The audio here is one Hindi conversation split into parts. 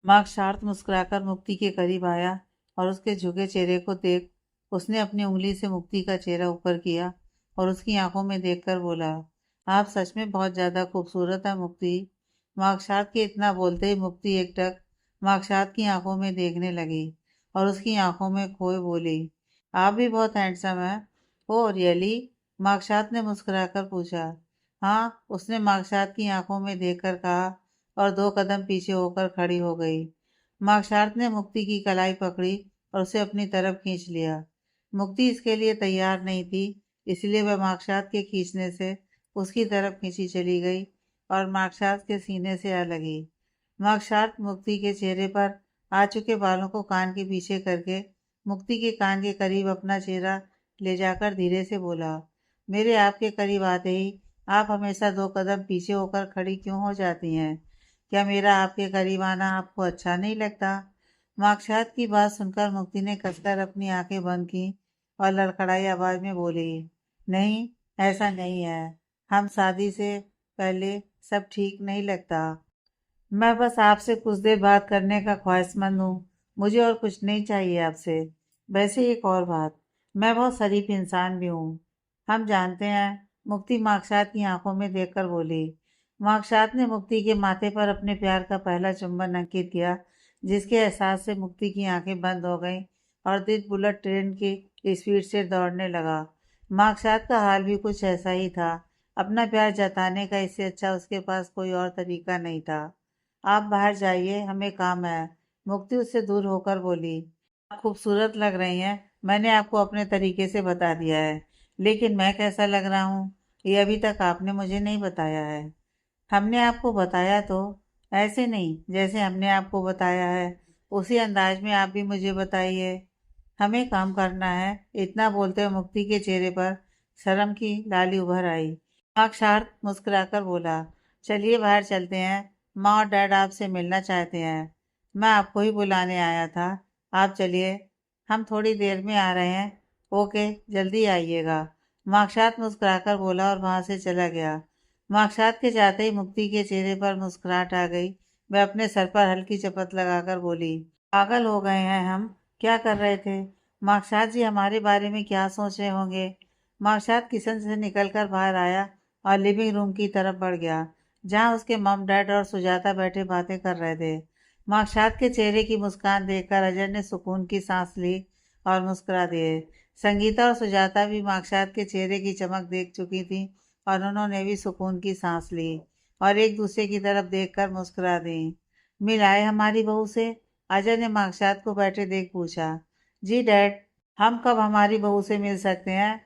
मार्कशार्त मुस्कुराकर मुक्ति के करीब आया और उसके झुके चेहरे को देख उसने अपनी उंगली से मुक्ति का चेहरा ऊपर किया और उसकी आंखों में देखकर बोला, आप सच में बहुत ज्यादा खूबसूरत है मुक्ति। मार्कशार्त के इतना बोलते ही मुक्ति एकटक मार्कशार्त की आंखों में देखने लगी और उसकी आंखों में खोए बोली, आप भी बहुत हैंडसम हैं। Oh really? मार्कशार्त ने मुस्कुराकर पूछा। हाँ, उसने मार्कशार्त की आंखों में देखकर कहा और 2 कदम पीछे होकर खड़ी हो गई। मार्कशार्त ने मुक्ति की कलाई पकड़ी और उसे अपनी तरफ खींच लिया। मुक्ति इसके लिए तैयार नहीं थी, इसलिए वह मार्कशार्त के खींचने से उसकी तरफ खींची चली गई और मार्कशार्त के सीने से आ लगी। मार्कशार्त मुक्ति के चेहरे पर आ चुके बालों को कान के पीछे करके मुक्ति के कान के करीब अपना चेहरा ले जाकर धीरे से बोला, मेरे आपके करीब आते ही आप हमेशा 2 कदम पीछे होकर खड़ी क्यों हो जाती हैं? क्या मेरा आपके करीब आना आपको अच्छा नहीं लगता? मार्कशार्त की बात सुनकर मुक्ति ने कसकर अपनी आंखें बंद की और लड़खड़ाई आवाज में बोली, नहीं, ऐसा नहीं है। हम शादी से पहले सब ठीक नहीं लगता। मैं बस आपसे कुछ देर बात करने का ख्वाहिशमंद हूँ। मुझे और कुछ नहीं चाहिए आपसे। वैसे एक और बात, मैं बहुत शरीफ इंसान भी हूँ। हम जानते हैं। मुक्ति मार्कशार्त की आंखों में देखकर बोली। मार्कशार्त ने मुक्ति के माथे पर अपने प्यार का पहला चुंबन अंकित किया, जिसके एहसास से मुक्ति की आंखें बंद हो गईं और दिल बुलेट ट्रेन की स्पीड से दौड़ने लगा। मार्कशार्त का हाल भी कुछ ऐसा ही था। अपना प्यार जताने का इससे अच्छा उसके पास कोई और तरीका नहीं था। आप बाहर जाइए, हमें काम है। मुक्ति उससे दूर होकर बोली। आप खूबसूरत लग रही हैं। मैंने आपको अपने तरीके से बता दिया है, लेकिन मैं कैसा लग रहा हूँ ये अभी तक आपने मुझे नहीं बताया है। हमने आपको बताया तो ऐसे नहीं, जैसे हमने आपको बताया है उसी अंदाज में आप भी मुझे बताइए। हमें काम करना है। इतना बोलते हुए मुक्ति के चेहरे पर शर्म की लाली उभर आई। साक्षात मुस्कुराकर बोला, चलिए बाहर चलते हैं। माँ और डैड आपसे मिलना चाहते हैं। मैं आपको ही बुलाने आया था। आप चलिए, हम थोड़ी देर में आ रहे हैं। ओके, जल्दी आइएगा। मार्कशार्त मुस्कुराकर बोला और वहां से चला गया। मार्कशार्त के जाते ही मुक्ति के चेहरे पर मुस्कुराहट आ गई। वह अपने सर पर हल्की चपत लगाकर बोली, पागल हो गए हैं हम। क्या कर रहे थे? मार्कशार्त जी हमारे बारे में क्या सोच रहे होंगे? मार्कशार्त किचन से निकलकर बाहर आया और लिविंग रूम की तरफ बढ़ गया, जहां उसके मम डैड और सुजाता बैठे बातें कर रहे थे। मार्कशार्त के चेहरे की मुस्कान देखकर अजय ने सुकून की सांस ली और मुस्कुरा दिए। संगीता और सुजाता भी मार्कशार्त के चेहरे की चमक देख चुकी थी और उन्होंने भी सुकून की सांस ली और एक दूसरे की तरफ देखकर मुस्कुरा दी। मिल आए हमारी बहू से? अजय ने मार्कशार्त को बैठे देख पूछा। जी डैड, हम कब हमारी बहू से मिल सकते हैं?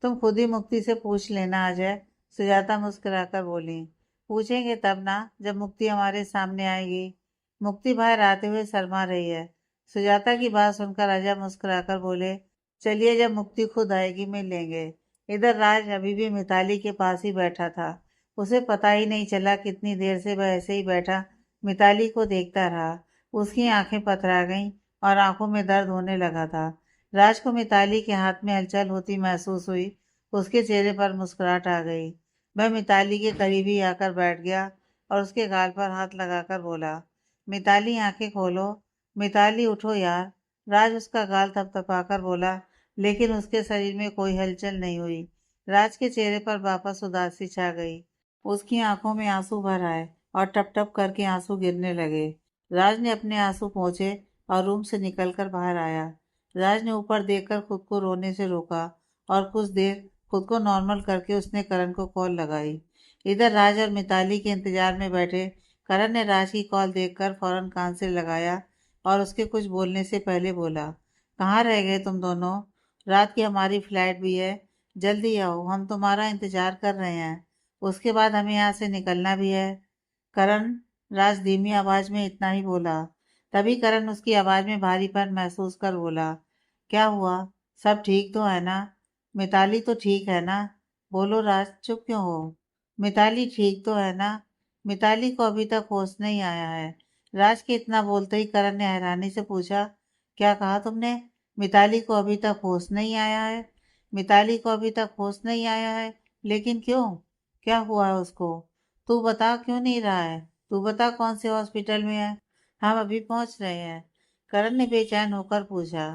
तुम खुद ही मुक्ति से पूछ लेना अजय। सुजाता मुस्कुराकर बोली। पूछेंगे तब ना, जब मुक्ति हमारे सामने आएगी। मुक्ति बाहर आते हुए शर्मा रही है। सुजाता की बात सुनकर अजय मुस्कुराकर बोले, चलिए जब मुक्ति खुद आएगी मिल लेंगे। इधर राज अभी भी मिताली के पास ही बैठा था। उसे पता ही नहीं चला कितनी देर से वह ऐसे ही बैठा मिताली को देखता रहा। उसकी आंखें पथरा गईं और आंखों में दर्द होने लगा था। राज को मिताली के हाथ में हलचल होती महसूस हुई। उसके चेहरे पर मुस्कुराहट आ गई। वह मिताली के करीब ही आकर बैठ गया और उसके गाल पर हाथ लगाकर बोला, मिताली आंखें खोलो। मिताली उठो यार। राज उसका गाल थपथपाकर बोला, लेकिन उसके शरीर में कोई हलचल नहीं हुई। राज के चेहरे पर वापस उदासी छा गई। उसकी आंखों में आंसू भर आए और टप टप करके आंसू गिरने लगे। राज ने अपने आंसू पोंछे और रूम से निकलकर बाहर आया। राज ने ऊपर देखकर खुद को रोने से रोका और कुछ देर खुद को नॉर्मल करके उसने करण को कॉल लगाई। इधर राज और मिताली के इंतजार में बैठे करण ने राज की कॉल देखकर फौरन कान से लगाया और उसके कुछ बोलने से पहले बोला, कहाँ रह गए तुम दोनों? रात की हमारी फ्लाइट भी है। जल्दी आओ, हम तुम्हारा इंतजार कर रहे हैं। उसके बाद हमें यहाँ से निकलना भी है। करण, राज धीमी आवाज में इतना ही बोला। तभी करण उसकी आवाज में भारीपन महसूस कर बोला, क्या हुआ? सब ठीक तो है ना? मिताली तो ठीक है ना? बोलो राज, चुप क्यों हो? मिताली ठीक तो है ना? मिताली को अभी तक होश नहीं आया है। राज के इतना बोलते ही करण ने हैरानी से पूछा, क्या कहा तुमने? मिताली को अभी तक होश नहीं आया है? मिताली को अभी तक होश नहीं आया है? लेकिन क्यों? क्या हुआ है उसको? तू बता, क्यों नहीं रहा है? तू बता कौन से हॉस्पिटल में है? हम अभी पहुंच रहे हैं। करण ने बेचैन होकर पूछा।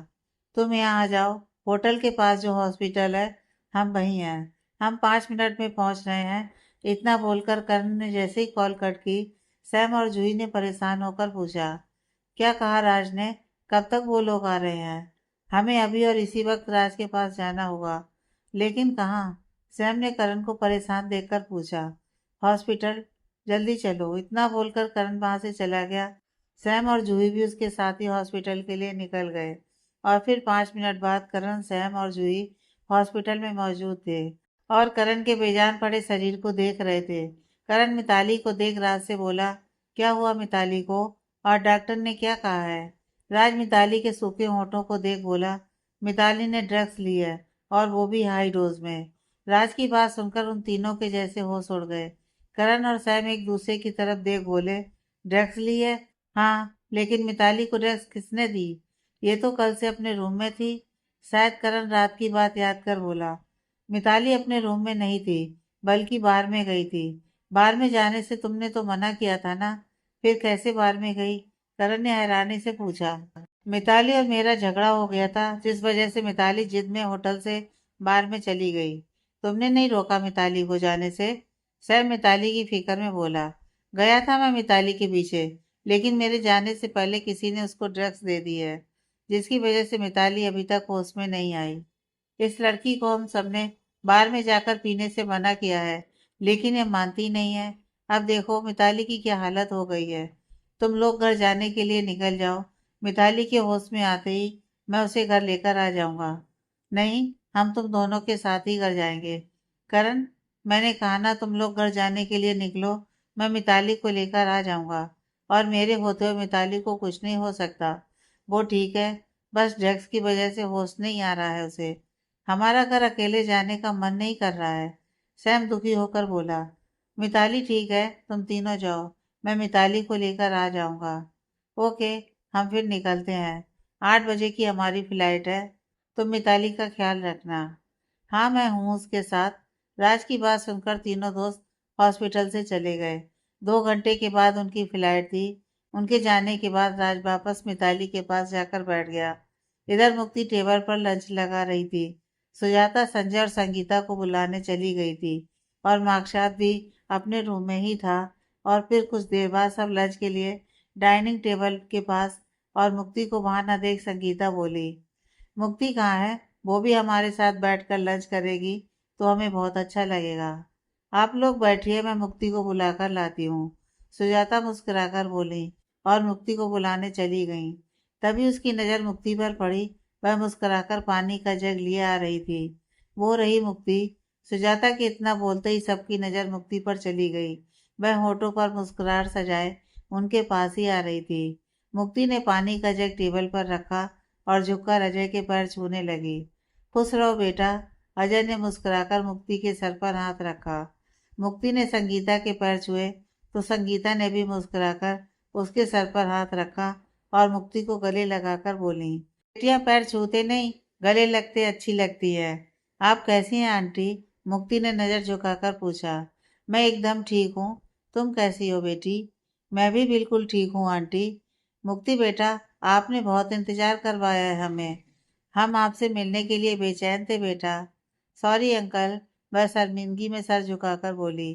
तुम यहाँ आ जाओ, होटल के पास जो हॉस्पिटल है, हम वहीं हैं। हम 5 मिनट में पहुंच रहे हैं। इतना बोलकर करण ने जैसे ही कॉल कट की, सैम और जूही ने परेशान होकर पूछा, क्या कहा राज ने? कब तक वो लोग आ रहे हैं? हमें अभी और इसी वक्त राज के पास जाना होगा। लेकिन कहाँ? सैम ने करण को परेशान देखकर पूछा। हॉस्पिटल, जल्दी चलो। इतना बोलकर करण वहां से चला गया। सैम और जूही भी उसके साथ ही हॉस्पिटल के लिए निकल गए और फिर 5 मिनट बाद करण, सैम और जूही हॉस्पिटल में मौजूद थे और करण के बेजान पड़े शरीर को देख रहे थे। करण मिताली को देख राज से बोला, क्या हुआ मिताली को? और डॉक्टर ने क्या कहा है? राज मिताली के सूखे होठों को देख बोला, मिताली ने ड्रग्स ली है और वो भी हाई डोज में। राज की बात सुनकर उन तीनों के जैसे होश उड़ गए। करण और सैम एक दूसरे की तरफ देख बोले, ड्रग्स ली है? हाँ, लेकिन मिताली को ड्रग्स किसने दी? ये तो कल से अपने रूम में थी। शायद करण रात की बात याद कर बोला, मिताली अपने रूम में नहीं थी, बल्कि बार में गई थी। बार में जाने से तुमने तो मना किया था ना? फिर कैसे बार में गई? करण ने हैरानी से पूछा। मिताली और मेरा झगड़ा हो गया था, जिस वजह से मिताली जिद में होटल से बार में चली गई। तुमने नहीं रोका मिताली को जाने से? सैम मिताली की फिक्र में बोला, गया था मैं मिताली के पीछे, लेकिन मेरे जाने से पहले किसी ने उसको ड्रग्स दे दी है, जिसकी वजह से मिताली अभी तक होश में नहीं आई। इस लड़की को हम सबने बार में जाकर पीने से मना किया है, लेकिन ये मानती नहीं है। अब देखो मिताली की क्या हालत हो गई है। तुम लोग घर जाने के लिए निकल जाओ। मिताली के होश में आते ही मैं उसे घर लेकर आ जाऊंगा। नहीं, हम तुम दोनों के साथ ही घर जाएंगे। करण, मैंने कहा ना, तुम लोग घर जाने के लिए निकलो। मैं मिताली को लेकर आ जाऊंगा और मेरे होते हुए मिताली को कुछ नहीं हो सकता। वो ठीक है, बस ड्रग्स की वजह से होश नहीं आ रहा है उसे। हमारा घर अकेले जाने का मन नहीं कर रहा है। सैम दुखी होकर बोला, मिताली ठीक है, तुम तीनों जाओ। मैं मिताली को लेकर आ जाऊंगा। ओके, हम फिर निकलते हैं। 8 बजे की हमारी फ्लाइट है। तुम मिताली का ख्याल रखना। हाँ, मैं हूँ उसके साथ। राज की बात सुनकर तीनों दोस्त हॉस्पिटल से चले गए। 2 घंटे के बाद उनकी फ्लाइट थी। उनके जाने के बाद राज वापस मिताली के पास जाकर बैठ गया। इधर मुक्ति टेबल पर लंच लगा रही थी। सुजाता संजय और संगीता को बुलाने चली गई थी और मार्कशात भी अपने रूम में ही था। और फिर कुछ देर बाद सब लंच के लिए डाइनिंग टेबल के पास और मुक्ति को वहां न देख संगीता बोली, मुक्ति कहाँ है? वो भी हमारे साथ बैठकर लंच करेगी तो हमें बहुत अच्छा लगेगा। आप लोग बैठिए, मैं मुक्ति को बुलाकर लाती हूँ। सुजाता मुस्कुराकर बोली और मुक्ति को बुलाने चली गई। तभी उसकी नज़र मुक्ति पर पड़ी। वह मुस्कुराकर पानी का जग लिए आ रही थी। वो रही मुक्ति। सुजाता के इतना बोलते ही सबकी नज़र मुक्ति पर चली गई। वह होठों पर मुस्कुराहट सजाए उनके पास ही आ रही थी। मुक्ति ने पानी का जग टेबल पर रखा और झुककर अजय के पैर छूने लगी। खुश रहो बेटा। अजय ने मुस्कुराकर मुक्ति के सर पर हाथ रखा। मुक्ति ने संगीता के पैर छुए तो संगीता ने भी मुस्कुराकर उसके सर पर हाथ रखा और मुक्ति को गले लगाकर बोली, बेटियां पैर छूते नहीं, गले लगते अच्छी लगती है। आप कैसी हैं आंटी? मुक्ति ने नजर झुकाकर पूछा। मैं एकदम ठीक हूँ। तुम कैसी हो बेटी? मैं भी बिल्कुल ठीक हूँ आंटी। मुक्ति बेटा, आपने बहुत इंतजार करवाया है हमें। हम आपसे मिलने के लिए बेचैन थे बेटा। Sorry uncle. वह शर्मिंदगी में सर झुकाकर बोली।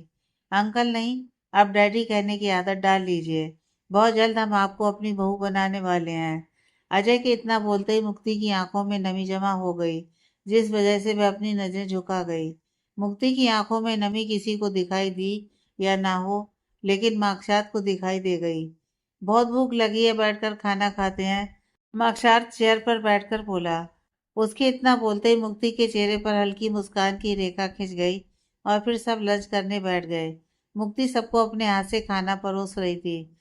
अंकल नहीं, अब डैडी कहने की आदत डाल लीजिए। बहुत जल्द हम आपको अपनी बहू बनाने वाले हैं। अजय के इतना बोलते ही मुक्ति की आंखों में नमी जमा हो गई, जिस वजह से वह अपनी नजरें झुका गई। मुक्ति की आंखों में नमी किसी को दिखाई दी या ना हो, लेकिन मार्कशात को दिखाई दे गई। बहुत भूख लगी है, बैठकर खाना खाते हैं। मार्कशात चेयर पर बैठकर बोला। उसके इतना बोलते ही मुक्ति के चेहरे पर हल्की मुस्कान की रेखा खिंच गई और फिर सब लंच करने बैठ गए। मुक्ति सबको अपने हाथ से खाना परोस रही थी।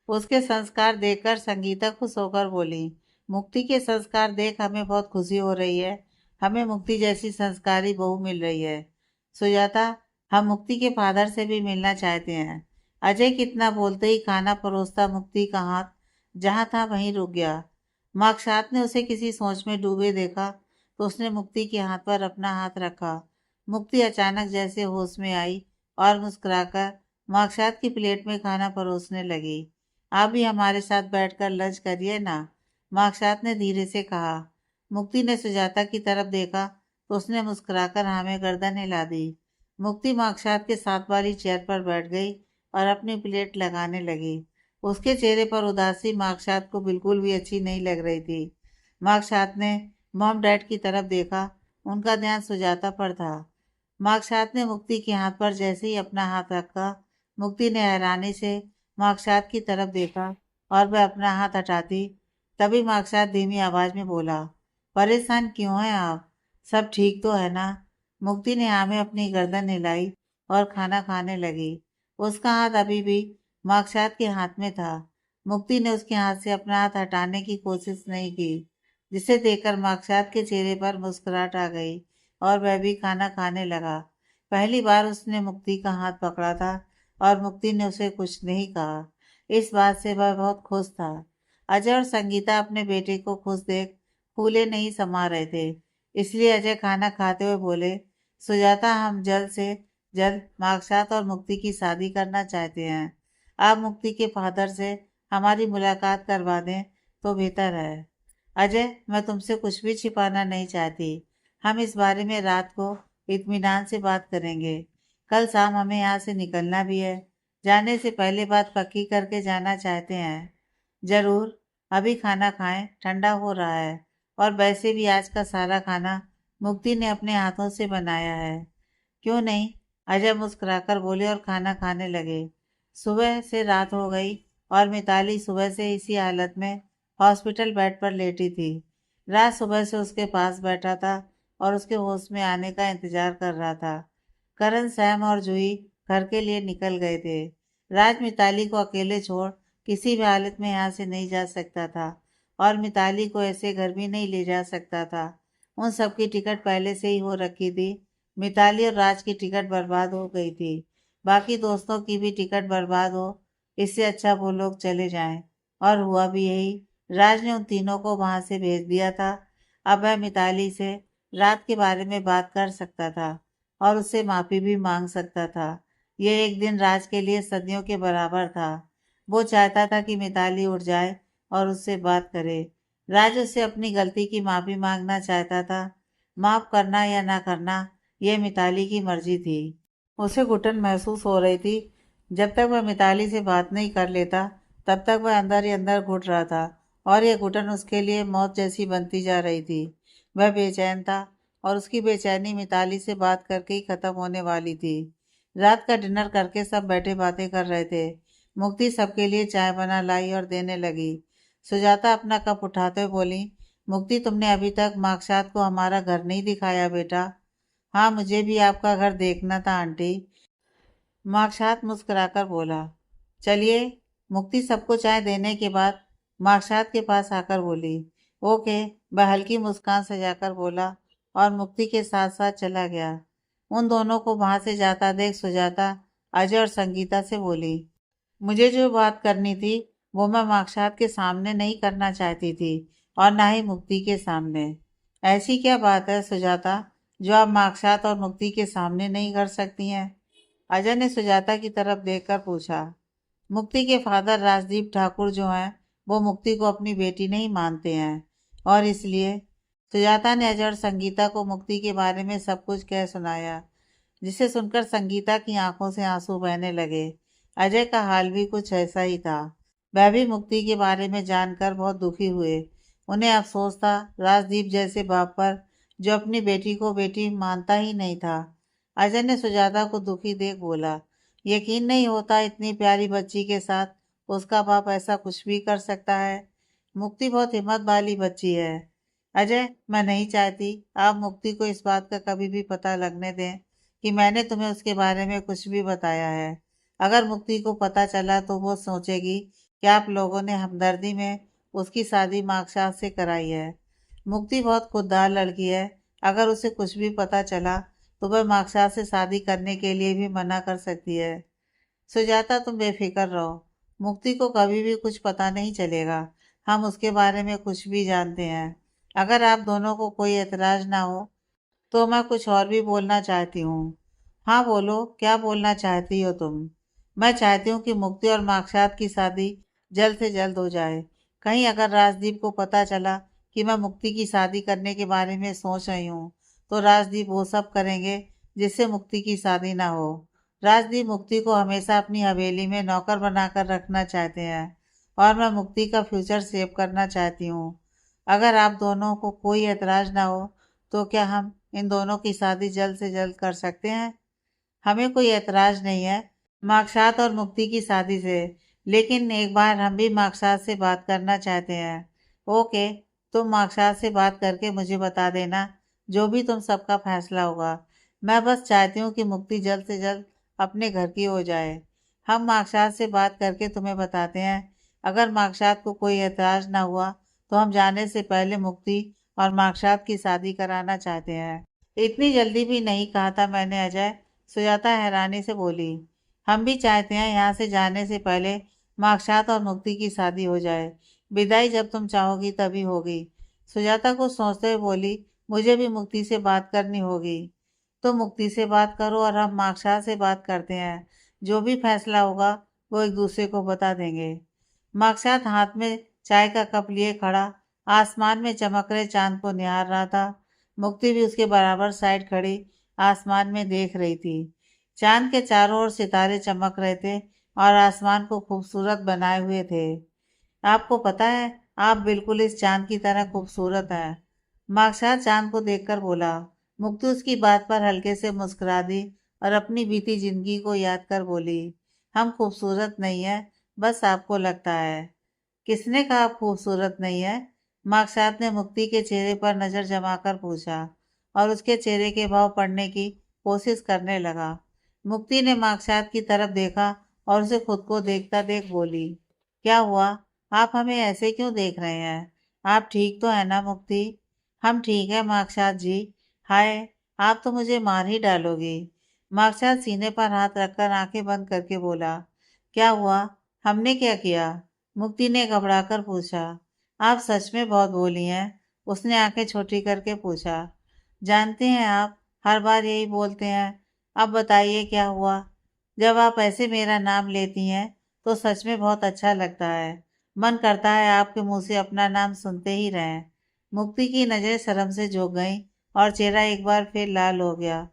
उसके संस्कार देखकर संगीता खुश होकर बोली, मुक्ति के संस्कार देख हमें बहुत खुशी हो रही है। हमें मुक्ति जैसी संस्कारी बहू मिल रही है। सुजाता, हम मुक्ति के फादर से भी मिलना चाहते हैं। अजय कितना बोलते ही खाना परोसता मुक्ति का हाथ जहाँ था वहीं रुक गया। मार्कशात ने उसे किसी सोच में डूबे देखा तो उसने मुक्ति के हाथ पर अपना हाथ रखा। मुक्ति अचानक जैसे होश में आई और मुस्कुराकर मार्कशात की प्लेट में खाना परोसने लगी। आप भी हमारे साथ बैठकर लंच करिए ना, मार्कसात ने धीरे से कहा। मुक्ति ने सुजाता की तरफ देखा तो उसने मुस्कुराकर हाँ में गर्दन हिला दी। मुक्ति मार्कसात के साथ वाली चेयर पर बैठ गई और अपनी प्लेट लगाने लगी। उसके चेहरे पर उदासी मार्कसात को बिल्कुल भी अच्छी नहीं लग रही थी। मार्कसात ने मॉम डैड की तरफ देखा, उनका ध्यान सुजाता पर था। मार्कसात ने मुक्ति के हाथ पर जैसे ही अपना हाथ रखा, मुक्ति ने हैरानी से मार्कसात की तरफ देखा और वह अपना हाथ हटाती। तभी मार्कसात धीमी आवाज में बोला, परेशान क्यों हैं आप? सब ठीक तो है ना? मुक्ति ने हाँ में अपनी गर्दन हिलाई और खाना खाने लगी। उसका हाथ अभी भी मार्कसात के हाथ में था। मुक्ति ने उसके हाथ से अपना हाथ हटाने की कोशिश नहीं की, जिसे देखकर मार्कसात के चेहरे पर मुस्कुराहट आ गई और वह भी खाना खाने लगा। पहली बार उसने मुक्ति का हाथ पकड़ा था और मुक्ति ने उसे कुछ नहीं कहा। इस बात से वह बहुत खुश था। अजय और संगीता अपने बेटे को खुश देख फूले नहीं समा रहे थे। इसलिए अजय खाना खाते हुए बोले, सुजाता, हम जल्द से जल्द मार्कसात और मुक्ति की शादी करना चाहते हैं। आप मुक्ति के फादर से हमारी मुलाकात करवा दें तो बेहतर है। अजय, मैं तुमसे कुछ भी छिपाना नहीं चाहती। हम इस बारे में रात को इत्मीनान से बात करेंगे। कल शाम हमें यहाँ से निकलना भी है। जाने से पहले बात पक्की करके जाना चाहते हैं। जरूर। अभी खाना खाएं, ठंडा हो रहा है। और वैसे भी आज का सारा खाना मुक्ति ने अपने हाथों से बनाया है। क्यों नहीं? अजय मुस्कुराकर बोले और खाना खाने लगे। सुबह से रात हो गई और मिताली सुबह से इसी हालत में हॉस्पिटल बेड पर लेटी थी। रात सुबह से उसके पास बैठा था और उसके होश में आने का इंतजार कर रहा था। करण, सैम और जूही घर के लिए निकल गए थे। राज मिताली को अकेले छोड़ किसी भी हालत में यहाँ से नहीं जा सकता था और मिताली को ऐसे घर भी नहीं ले जा सकता था। उन सबकी टिकट पहले से ही हो रखी थी। मिताली और राज की टिकट बर्बाद हो गई थी। बाकी दोस्तों की भी टिकट बर्बाद हो, इससे अच्छा वो लोग चले जाएं। और हुआ भी यही। राज ने उन तीनों को वहां से भेज दिया था। अब वह मिताली से रात के बारे में बात कर सकता था और उससे माफी भी मांग सकता था। यह एक दिन राज के लिए सदियों के बराबर था। वो चाहता था कि मिताली उठ जाए और उससे बात करे। राज उससे अपनी गलती की माफी मांगना चाहता था। माफ करना या ना करना, यह मिताली की मर्जी थी। उसे घुटन महसूस हो रही थी। जब तक वह मिताली से बात नहीं कर लेता, तब तक वह अंदर ही अंदर घुट रहा था और यह घुटन उसके लिए मौत जैसी बनती जा रही थी। वह बेचैन था और उसकी बेचैनी मिताली से बात करके ही खत्म होने वाली थी। रात का डिनर करके सब बैठे बातें कर रहे थे। मुक्ति सबके लिए चाय बना लाई और देने लगी। सुजाता अपना कप उठाते हुए बोली, मुक्ति, तुमने अभी तक मार्कसात को हमारा घर नहीं दिखाया बेटा। हाँ, मुझे भी आपका घर देखना था आंटी। मार्कसात मुस्कुराकर बोला। चलिए। मुक्ति सबको चाय देने के बाद मार्कसात के पास आकर बोली, ओके। वह हल्की मुस्कान सजाकर बोला और मुक्ति के साथ साथ चला गया। उन दोनों को वहां से जाता देख सुजाता अजय और संगीता से बोली, मुझे जो बात करनी थी वो मैं मार्कसात के सामने नहीं करना चाहती थी और ना ही मुक्ति के सामने। ऐसी क्या बात है सुजाता, जो आप मार्कसात और मुक्ति के सामने नहीं कर सकती हैं? अजय ने सुजाता की तरफ देखकर पूछा। मुक्ति के फादर राजदीप ठाकुर जो हैं, वो मुक्ति को अपनी बेटी नहीं मानते हैं और इसलिए। सुजाता ने अजय और संगीता को मुक्ति के बारे में सब कुछ कह सुनाया, जिसे सुनकर संगीता की आंखों से आंसू बहने लगे। अजय का हाल भी कुछ ऐसा ही था। वह भी मुक्ति के बारे में जानकर बहुत दुखी हुए। उन्हें अफसोस था राजदीप जैसे बाप पर, जो अपनी बेटी को बेटी मानता ही नहीं था। अजय ने सुजाता को दुखी देख बोला, यकीन नहीं होता इतनी प्यारी बच्ची के साथ उसका बाप ऐसा कुछ भी कर सकता है। मुक्ति बहुत हिम्मत वाली बच्ची है। अजय, मैं नहीं चाहती आप मुक्ति को इस बात का कभी भी पता लगने दें कि मैंने तुम्हें उसके बारे में कुछ भी बताया है। अगर मुक्ति को पता चला तो वो सोचेगी कि आप लोगों ने हमदर्दी में उसकी शादी मार्कसात से कराई है। मुक्ति बहुत खुददार लड़की है। अगर उसे कुछ भी पता चला तो वह मार्कसात से शादी करने के लिए भी मना कर सकती है। सुजाता, तुम बेफिक्र रहो। मुक्ति को कभी भी कुछ पता नहीं चलेगा। हम उसके बारे में कुछ भी जानते हैं। अगर आप दोनों को कोई एतराज ना हो तो मैं कुछ और भी बोलना चाहती हूँ। हाँ बोलो, क्या बोलना चाहती हो तुम? मैं चाहती हूँ कि मुक्ति और मार्कसात की शादी जल्द से जल्द हो जाए। कहीं अगर राजदीप को पता चला कि मैं मुक्ति की शादी करने के बारे में सोच रही हूँ तो राजदीप वो सब करेंगे जिससे मुक्ति की शादी ना हो। राजदीप मुक्ति को हमेशा अपनी हवेली में नौकर बनाकर रखना चाहते हैं और मैं मुक्ति का फ्यूचर सेव करना चाहती हूँ। अगर आप दोनों को कोई एतराज ना हो तो क्या हम इन दोनों की शादी जल्द से जल्द कर सकते हैं? हमें कोई एतराज नहीं है मार्कसात और मुक्ति की शादी से, लेकिन एक बार हम भी मार्कसात से बात करना चाहते हैं। ओके, तुम मार्कसात से बात करके मुझे बता देना जो भी तुम सबका फैसला होगा। मैं बस चाहती हूँ कि मुक्ति जल्द से जल्द अपने घर की हो जाए। हम मार्कसात से बात करके तुम्हें बताते हैं। अगर मार्कसात को कोई एतराज ना हुआ तो हम जाने से पहले मुक्ति और मार्कसात की शादी कराना चाहते हैं। इतनी जल्दी भी नहीं कहा था मैंने अजय, सुजाता हैरानी से बोली। हम भी चाहते हैं यहाँ से जाने से पहले मार्कसात और मुक्ति की शादी हो जाए। विदाई जब तुम चाहोगी तभी होगी। सुजाता को सोचते हुए बोली, मुझे भी मुक्ति से बात करनी होगी। तो मुक्ति से बात करो और हम मार्कसात से बात करते हैं। जो भी फैसला होगा वो एक दूसरे को बता देंगे। मार्कसात हाथ में चाय का कप लिए खड़ा आसमान में चमक रहे चांद को निहार रहा था। मुक्ति भी उसके बराबर साइड खड़ी आसमान में देख रही थी। चांद के चारों ओर सितारे चमक रहे थे और आसमान को खूबसूरत बनाए हुए थे। आपको पता है, आप बिल्कुल इस चांद की तरह खूबसूरत हैं। मार्कसात चांद को देखकर बोला। मुक्ति उसकी बात पर हल्के से मुस्कुरा दी और अपनी बीती जिंदगी को याद कर बोली, हम खूबसूरत नहीं है, बस आपको लगता है। किसने कहा आप खूबसूरत नहीं है? मार्कसात ने मुक्ति के चेहरे पर नजर जमाकर पूछा और उसके चेहरे के भाव पढ़ने की कोशिश करने लगा। मुक्ति ने मार्कसात की तरफ देखा और उसे खुद को देखता देख बोली, क्या हुआ? आप हमें ऐसे क्यों देख रहे हैं? आप ठीक तो है ना मुक्ति? हम ठीक है मार्कसात जी। हाय, आप तो मुझे मार ही डालोगी। मार्कसात सीने पर हाथ रखकर आंखें बंद करके बोला, क्या हुआ? हमने क्या किया? मुक्ति ने घबराकर पूछा। आप सच में बहुत बोली हैं, उसने आंखें छोटी करके पूछा। जानते हैं आप हर बार यही बोलते हैं। अब बताइए क्या हुआ? जब आप ऐसे मेरा नाम लेती हैं तो सच में बहुत अच्छा लगता है। मन करता है आपके मुंह से अपना नाम सुनते ही रहें। मुक्ति की नजरें शर्म से झुक गईं और चेहरा एक बार फिर लाल हो गया।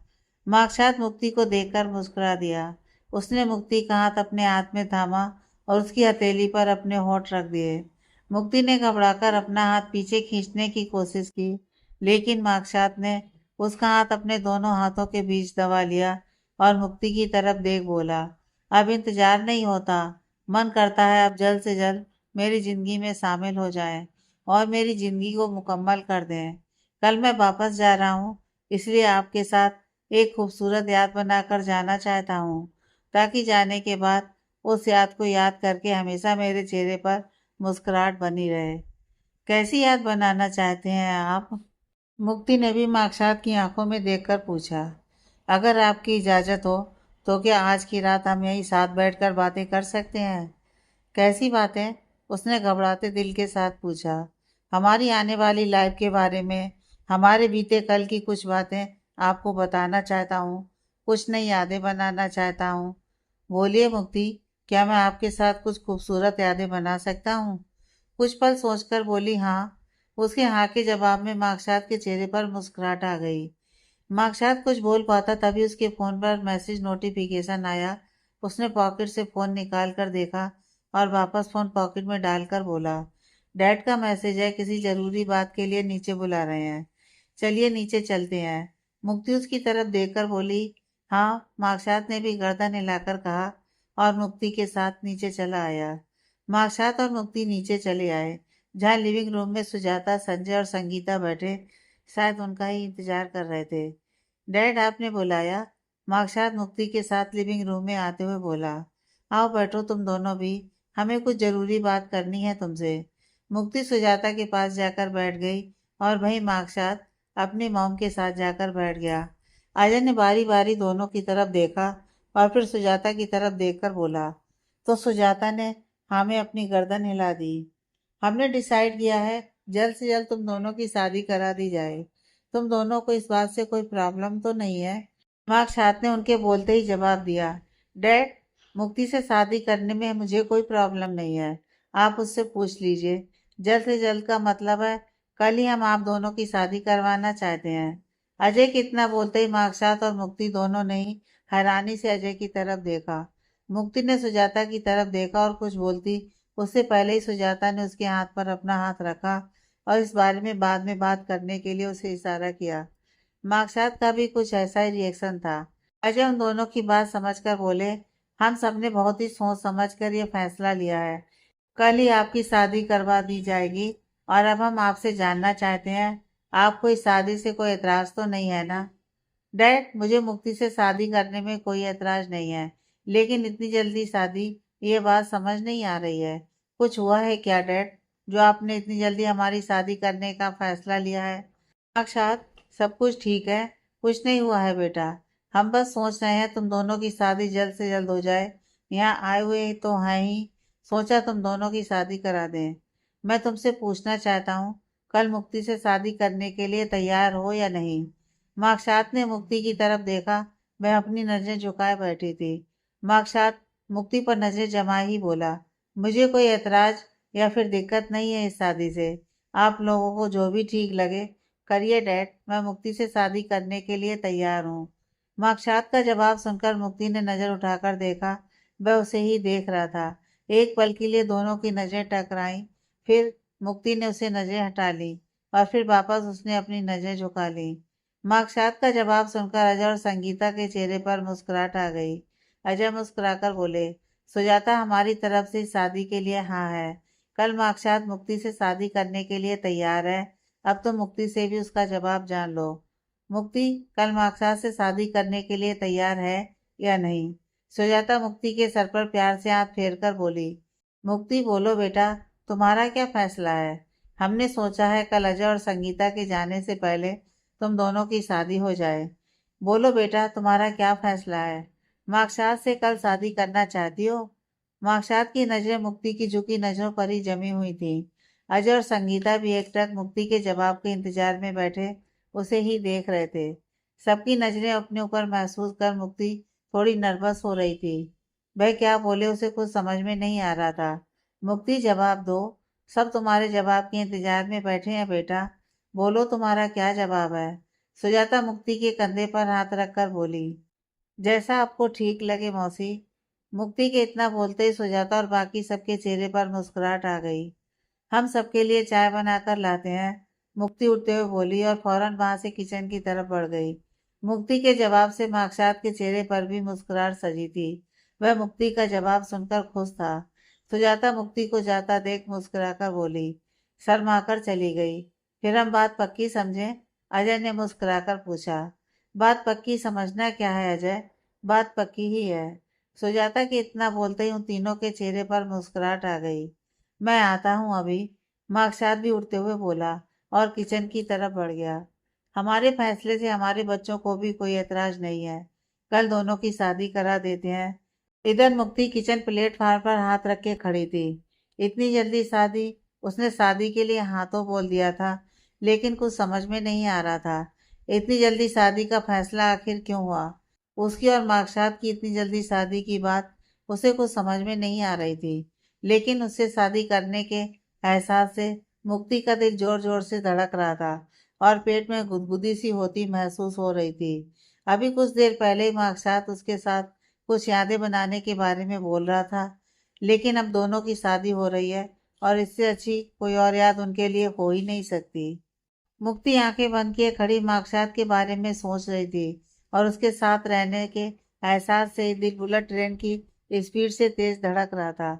मार्कसात मुक्ति को देखकर मुस्कुरा दिया। उसने मुक्ति का हाथ अपने हाथ में थामा और उसकी हथेली पर अपने होंठ रख दिए। मुक्ति ने घबराकर अपना हाथ पीछे खींचने की कोशिश की, लेकिन मार्कसात ने उसका हाथ अपने दोनों हाथों के बीच दबा लिया और मुक्ति की तरफ देख बोला, अब इंतजार नहीं होता। मन करता है अब जल्द से जल्द मेरी जिंदगी में शामिल हो जाएं और मेरी जिंदगी को मुकम्मल कर दें। कल मैं वापस जा रहा हूँ, इसलिए आपके साथ एक खूबसूरत याद बनाकर जाना चाहता हूँ, ताकि जाने के बाद उस याद को याद करके हमेशा मेरे चेहरे पर मुस्कुराहट बनी रहे। कैसी याद बनाना चाहते हैं आप? मुक्ति ने भी मार्कसात की आंखों में देखकर पूछा। अगर आपकी इजाज़त हो तो क्या आज की रात हम यहीं साथ बैठकर बातें कर सकते हैं? कैसी बातें? उसने घबराते दिल के साथ पूछा। हमारी आने वाली लाइफ के बारे में, हमारे बीते कल की कुछ बातें आपको बताना चाहता हूँ, कुछ नई यादें बनाना चाहता हूँ। बोलिए मुक्ति, क्या मैं आपके साथ कुछ खूबसूरत यादें बना सकता हूँ? कुछ पल सोचकर बोली हाँ। उसके हाँ के जवाब में मार्कसात के चेहरे पर मुस्कुराहट आ गई। मार्कसात कुछ बोल पाता तभी उसके फोन पर मैसेज नोटिफिकेशन आया। उसने पॉकेट से फोन निकाल कर देखा और वापस फोन पॉकेट में डालकर बोला, डैड का मैसेज है, किसी जरूरी बात के लिए नीचे बुला रहे हैं, चलिए नीचे चलते हैं। मुक्ति उसकी तरफ देखकर बोली हाँ। मार्कसात ने भी गर्दन हिलाकर कहा और मुक्ति के साथ नीचे चला आया। मार्कसात और मुक्ति नीचे चले आए, जहाँ लिविंग रूम में सुजाता, संजय और संगीता बैठे शायद उनका ही इंतजार कर रहे थे। डैड, आपने बुलाया? मार्कसात मुक्ति के साथ लिविंग रूम में आते हुए बोला, आओ बैठो तुम दोनों भी, हमें कुछ जरूरी बात करनी है तुमसे। मुक्ति सुजाता के पास जाकर बैठ गई और वहीं मार्कसात अपनी मॉम के साथ जाकर बैठ गया। अजय ने बारी बारी दोनों की तरफ देखा और फिर सुजाता की तरफ देखकर बोला, तो सुजाता ने हाँ में अपनी गर्दन हिला दी। हमने डिसाइड किया है जल्द से जल्द तुम दोनों की शादी करा दी जाए। तुम दोनों को इस बात से कोई प्रॉब्लम तो नहीं है? मार्कसात ने उनके बोलते ही जवाब दिया, डैड, मुक्ति से शादी करने में मुझे कोई प्रॉब्लम नहीं है। आप उससे पूछ लीजिए। जल्द से जल्द का मतलब है कल ही हम आप दोनों की शादी करवाना चाहते हैं। अजय कितना बोलते ही मार्कसात और मुक्ति दोनों ने ही हैरानी से अजय की तरफ देखा। मुक्ति ने सुजाता की तरफ देखा और कुछ बोलती उससे पहले ही सुजाता ने उसके हाथ पर अपना हाथ रखा और इस बारे में बाद में बात करने के लिए उसे इशारा किया। मार्कसात का भी कुछ ऐसा ही रिएक्शन था। अजय उन दोनों की बात समझकर बोले, हम सबने बहुत ही सोच समझ कर ये फैसला लिया है। कल ही आपकी शादी करवा दी जाएगी और अब हम आपसे जानना चाहते हैं, आपको इस शादी से कोई एतराज तो नहीं है ना? डैड, मुझे मुक्ति से शादी करने में कोई एतराज नहीं है, लेकिन इतनी जल्दी शादी, ये बात समझ नहीं आ रही है। कुछ हुआ है क्या डैड, जो आपने इतनी जल्दी हमारी शादी करने का फैसला लिया है? अक्षात, सब कुछ ठीक है, कुछ नहीं हुआ है बेटा। हम बस सोच रहे हैं तुम दोनों की शादी जल्द से जल्द हो जाए। यहाँ आए हुए तो हैं ही, सोचा तुम दोनों की शादी करा दें। मैं तुमसे पूछना चाहता हूँ, कल मुक्ति से शादी करने के लिए तैयार हो या नहीं? मार्कसात ने मुक्ति की तरफ देखा। वह अपनी नजरें झुकाए बैठी थी। मार्कसात मुक्ति पर नजरें जमा ही बोला, मुझे कोई एतराज या फिर दिक्कत नहीं है इस शादी से। आप लोगों को जो भी ठीक लगे करिए डैड, मैं मुक्ति से शादी करने के लिए तैयार हूँ। मार्कसात का जवाब सुनकर मुक्ति ने नजर उठाकर देखा। वह उसे ही देख रहा था। एक पल के लिए दोनों की नजरें टकराईं। फिर मुक्ति ने उसे नजरें हटा ली और फिर वापस उसने अपनी नजरें झुका ली। मार्कसात का जवाब सुनकर अजय और संगीता के चेहरे पर मुस्कुराहट आ गई। अजय मुस्कुराकर बोले, सुजाता हमारी तरफ से शादी के लिए हाँ है। कल मार्कसात मुक्ति से शादी करने के लिए तैयार है। अब तो मुक्ति से भी उसका जवाब जान लो। मुक्ति कल मार्कसात से शादी करने के लिए तैयार है या नहीं? सुजाता मुक्ति के सर पर प्यार से हाथ फेर कर बोली। मुक्ति बोलो बेटा, तुम्हारा क्या फैसला है? हमने सोचा है कल अजय और संगीता के जाने से पहले तुम दोनों की शादी हो जाए। बोलो बेटा, तुम्हारा क्या फैसला है? मार्कसात से कल शादी करना चाहती हो? मार्कसात की नजरें मुक्ति की झुकी नजरों पर ही जमी हुई थी। अजय और संगीता भी एकटक मुक्ति के जवाब के इंतजार में बैठे उसे ही देख रहे थे। सबकी नजरें अपने ऊपर महसूस कर मुक्ति थोड़ी नर्वस हो रही थी। वह क्या बोले उसे कुछ समझ में नहीं आ रहा था। मुक्ति, जवाब दो। सब तुम्हारे जवाब के इंतजार में बैठे हैं बेटा। बोलो, तुम्हारा क्या जवाब है? सुजाता मुक्ति के कंधे पर हाथ रखकर बोली, जैसा आपको ठीक लगे मौसी। मुक्ति के इतना बोलते ही सुजाता और बाकी सबके चेहरे पर मुस्कुराहट आ गई। हम सबके लिए चाय बनाकर लाते हैं, मुक्ति उठते हुए बोली और फौरन वहां से किचन की तरफ बढ़ गई। मुक्ति के जवाब से मार्कसात के चेहरे पर भी मुस्कुराहट सजी थी। वह मुक्ति का जवाब सुनकर खुश था। सुजाता मुक्ति को जाता देख मुस्कुराकर बोली, शर्माकर चली गई। फिर हम बात पक्की समझें? अजय ने मुस्कुराकर पूछा। बात पक्की समझना क्या है अजय? बात पक्की ही है। सुजाता के इतना बोलते ही उन तीनों के चेहरे पर मुस्कुराहट आ गई। मैं आता हूँ अभी। मार्कसात भी उठते हुए बोला और किचन की तरफ बढ़ गया। हमारे फैसले से हमारे बच्चों को भी कोई एतराज नहीं है। कल दोनों की शादी करा देते हैं। इधर मुक्ति किचन प्लेटफार्म पर हाथ रख के खड़ी थी। इतनी जल्दी शादी? उसने शादी के लिए हाँ तो बोल दिया था, लेकिन कुछ समझ में नहीं आ रहा था इतनी जल्दी शादी का फैसला आखिर क्यों हुआ। उसकी और मार्कसात की इतनी जल्दी शादी की बात उसे कुछ समझ में नहीं आ रही थी, लेकिन उससे शादी करने के एहसास से मुक्ति का दिल जोर जोर से धड़क रहा था और पेट में गुदगुदी सी होती महसूस हो रही थी। अभी कुछ देर पहले ही मार्कसात उसके साथ कुछ यादें बनाने के बारे में बोल रहा था, लेकिन अब दोनों की शादी हो रही है और इससे अच्छी कोई और याद उनके लिए हो ही नहीं सकती। मुक्ति आंखें बंद किए खड़ी मार्कसात के बारे में सोच रही थी और उसके साथ रहने के एहसास से दिल बुलेट ट्रेन की स्पीड से तेज धड़क रहा था।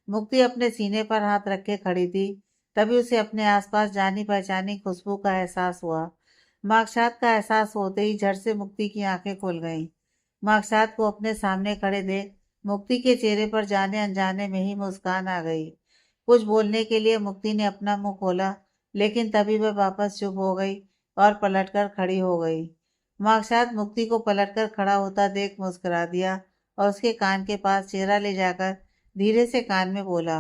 मुक्ति अपने सीने पर हाथ रखे खड़ी थी। तभी उसे अपने आसपास जानी पहचानी खुशबू का एहसास हुआ। मार्कसात का एहसास होते ही झट से मुक्ति की आंखें खुल गईं। मार्कसात को अपने सामने खड़े देख मुक्ति के चेहरे पर जाने अनजाने में ही मुस्कान आ गई। कुछ बोलने के लिए मुक्ति ने अपना मुंह खोला, लेकिन तभी वह वापस चुप हो गई और पलटकर खड़ी हो गई। मार्कसात मुक्ति को पलटकर खड़ा होता देख मुस्कुरा दिया और उसके कान के पास चेहरा ले जाकर धीरे से कान में बोला,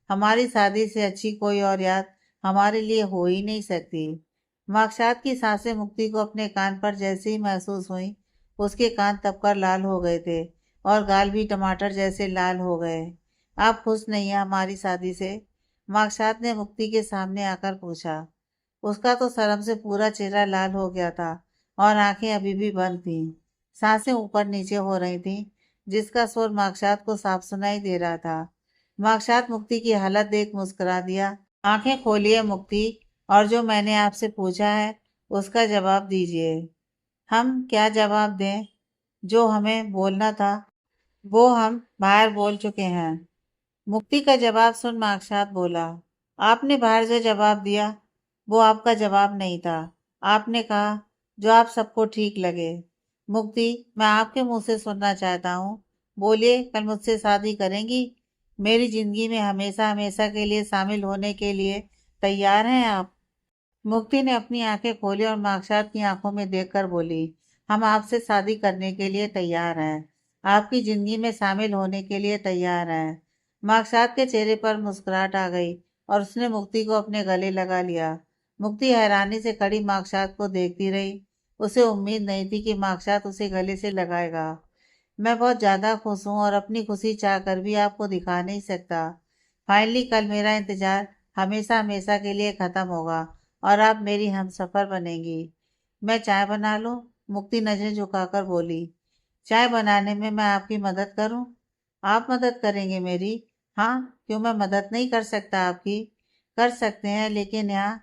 हमारी शादी से अच्छी कोई और याद हमारे लिए हो ही नहीं सकती। मार्कसात की सांसें मुक्ति को अपने कान पर जैसे ही महसूस हुई, उसके कान तब कर लाल हो गए थे और गाल भी टमाटर जैसे लाल हो गए। आप खुश नहीं हैं हमारी शादी से? माकसात ने मुक्ति के सामने आकर पूछा। उसका तो शर्म से पूरा चेहरा लाल हो गया था और आंखें अभी भी बंद थीं। सांसें ऊपर नीचे हो रही थीं, जिसका स्वर माकसात को साफ सुनाई दे रहा था। माकसात मुक्ति की हालत देख मुस्कुरा दिया। आंखें खोलिए मुक्ति, और जो मैंने आपसे पूछा है उसका जवाब दीजिए। हम क्या जवाब दें? जो हमें बोलना था वो हम बाहर बोल चुके हैं। मुक्ति का जवाब सुन माकसात बोला, आपने बाहर जो जवाब दिया वो आपका जवाब नहीं था। आपने कहा जो आप सबको ठीक लगे। मुक्ति, मैं आपके मुंह से सुनना चाहता हूँ। बोलिए, कल मुझसे शादी करेंगी? मेरी जिंदगी में हमेशा हमेशा के लिए शामिल होने के लिए तैयार हैं आप? मुक्ति ने अपनी आंखें खोली और माकसात की आंखों में देखकर बोली, हम आपसे शादी करने के लिए तैयार हैं। आपकी जिंदगी में शामिल होने के लिए तैयार हैं। माकसात के चेहरे पर मुस्कुराहट आ गई और उसने मुक्ति को अपने गले लगा लिया। मुक्ति हैरानी से खड़ी माकसात को देखती रही। उसे उम्मीद नहीं थी कि माकसात उसे गले से लगाएगा। मैं बहुत ज्यादा खुश हूँ और अपनी खुशी चाहकर भी आपको दिखा नहीं सकता। फाइनली कल मेरा इंतजार हमेशा हमेशा के लिए खत्म होगा और आप मेरी हमसफर बनेंगी। मैं चाय बना लूं? मुक्ति नजरें झुकाकर बोली। चाय बनाने में मैं आपकी मदद करूं? आप मदद करेंगे मेरी? हाँ, क्यों मैं मदद नहीं कर सकता आपकी? कर सकते हैं, लेकिन यहाँ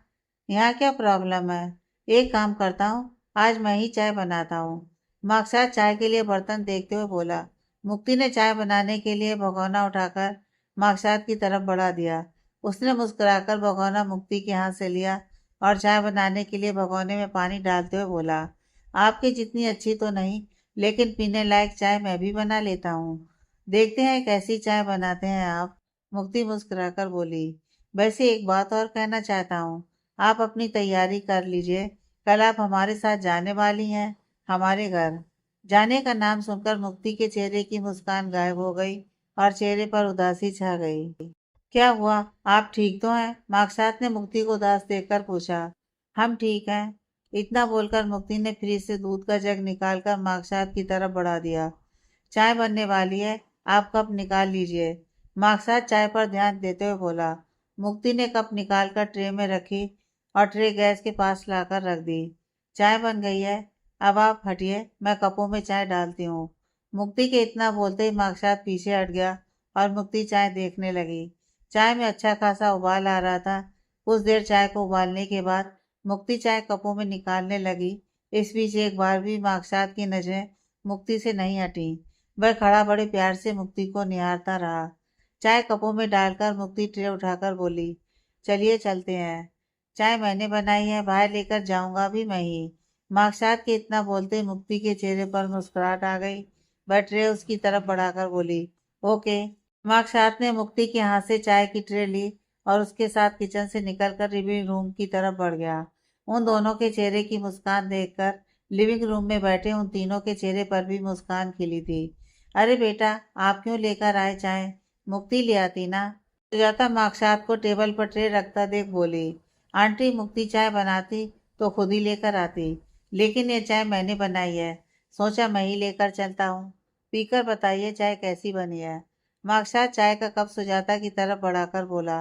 यहाँ क्या प्रॉब्लम है? एक काम करता हूँ, आज मैं ही चाय बनाता हूँ। माकसात चाय के लिए बर्तन देखते हुए बोला। मुक्ति ने चाय बनाने के लिए भगोना उठाकर माकसात की तरफ बढ़ा दिया। उसने मुस्कुराकर भगोना मुक्ति के हाथ से लिया और चाय बनाने के लिए भगोने में पानी डालते हुए बोला, आपकी जितनी अच्छी तो नहीं, लेकिन पीने लायक चाय मैं भी बना लेता हूँ। देखते हैं कैसी चाय बनाते हैं आप। मुक्ति मुस्कुराकर बोली। वैसे एक बात और कहना चाहता हूँ, आप अपनी तैयारी कर लीजिए। कल आप हमारे साथ जाने वाली हैं, हमारे घर। जाने का नाम सुनकर मुक्ति के चेहरे की मुस्कान गायब हो गई और चेहरे पर उदासी छा गई। क्या हुआ? आप ठीक तो हैं? माकसात ने मुक्ति को उदास देखकर पूछा। हम ठीक हैं। इतना बोलकर मुक्ति ने फ्रिज से दूध का जग निकालकर माकसात की तरफ बढ़ा दिया। चाय बनने वाली है, आप कप निकाल लीजिए। माकसात चाय पर ध्यान देते हुए बोला। मुक्ति ने कप निकालकर ट्रे में रखी और ट्रे गैस के पास लाकर रख दी। चाय बन गई है, अब आप हटिए, मैं कपों में चाय डालती हूँ। मुक्ति के इतना बोलते ही माकसात पीछे हट गया और मुक्ति चाय देखने लगी। चाय में अच्छा खासा उबाल आ रहा था। कुछ देर चाय को उबालने के बाद मुक्ति चाय कपों में निकालने लगी। इस बीच एक बार भी माकसात की नजरें मुक्ति से नहीं हटी। वह खड़ा बड़े प्यार से मुक्ति को निहारता रहा। चाय कपों में डालकर मुक्ति ट्रे उठाकर बोली, चलिए चलते हैं। चाय मैंने बनाई है, बाहर लेकर जाऊंगा भी मैं ही। माकसात के इतना बोलते मुक्ति के चेहरे पर मुस्कुराहट आ गई। वह ट्रे उसकी तरफ बढ़ाकर बोली, ओके। माकसात ने मुक्ति के हाथ से चाय की ट्रे ली और उसके साथ किचन से निकलकर लिविंग रूम की तरफ बढ़ गया। उन दोनों के चेहरे की मुस्कान देखकर लिविंग रूम में बैठे उन तीनों के चेहरे पर भी मुस्कान खिली थी। अरे बेटा, आप क्यों लेकर आए चाय? मुक्ति ले आती ना। सुजाता माकसात को टेबल पर ट्रे रखता देख बोली, आंटी मुक्ति चाय बनाती तो खुद ही लेकर आती, लेकिन ये चाय मैंने बनाई है, सोचा मैं ही लेकर चलता हूँ। पीकर बताइए चाय कैसी बनी है। माकसात चाय का कप सुजाता की तरफ बढ़ाकर बोला,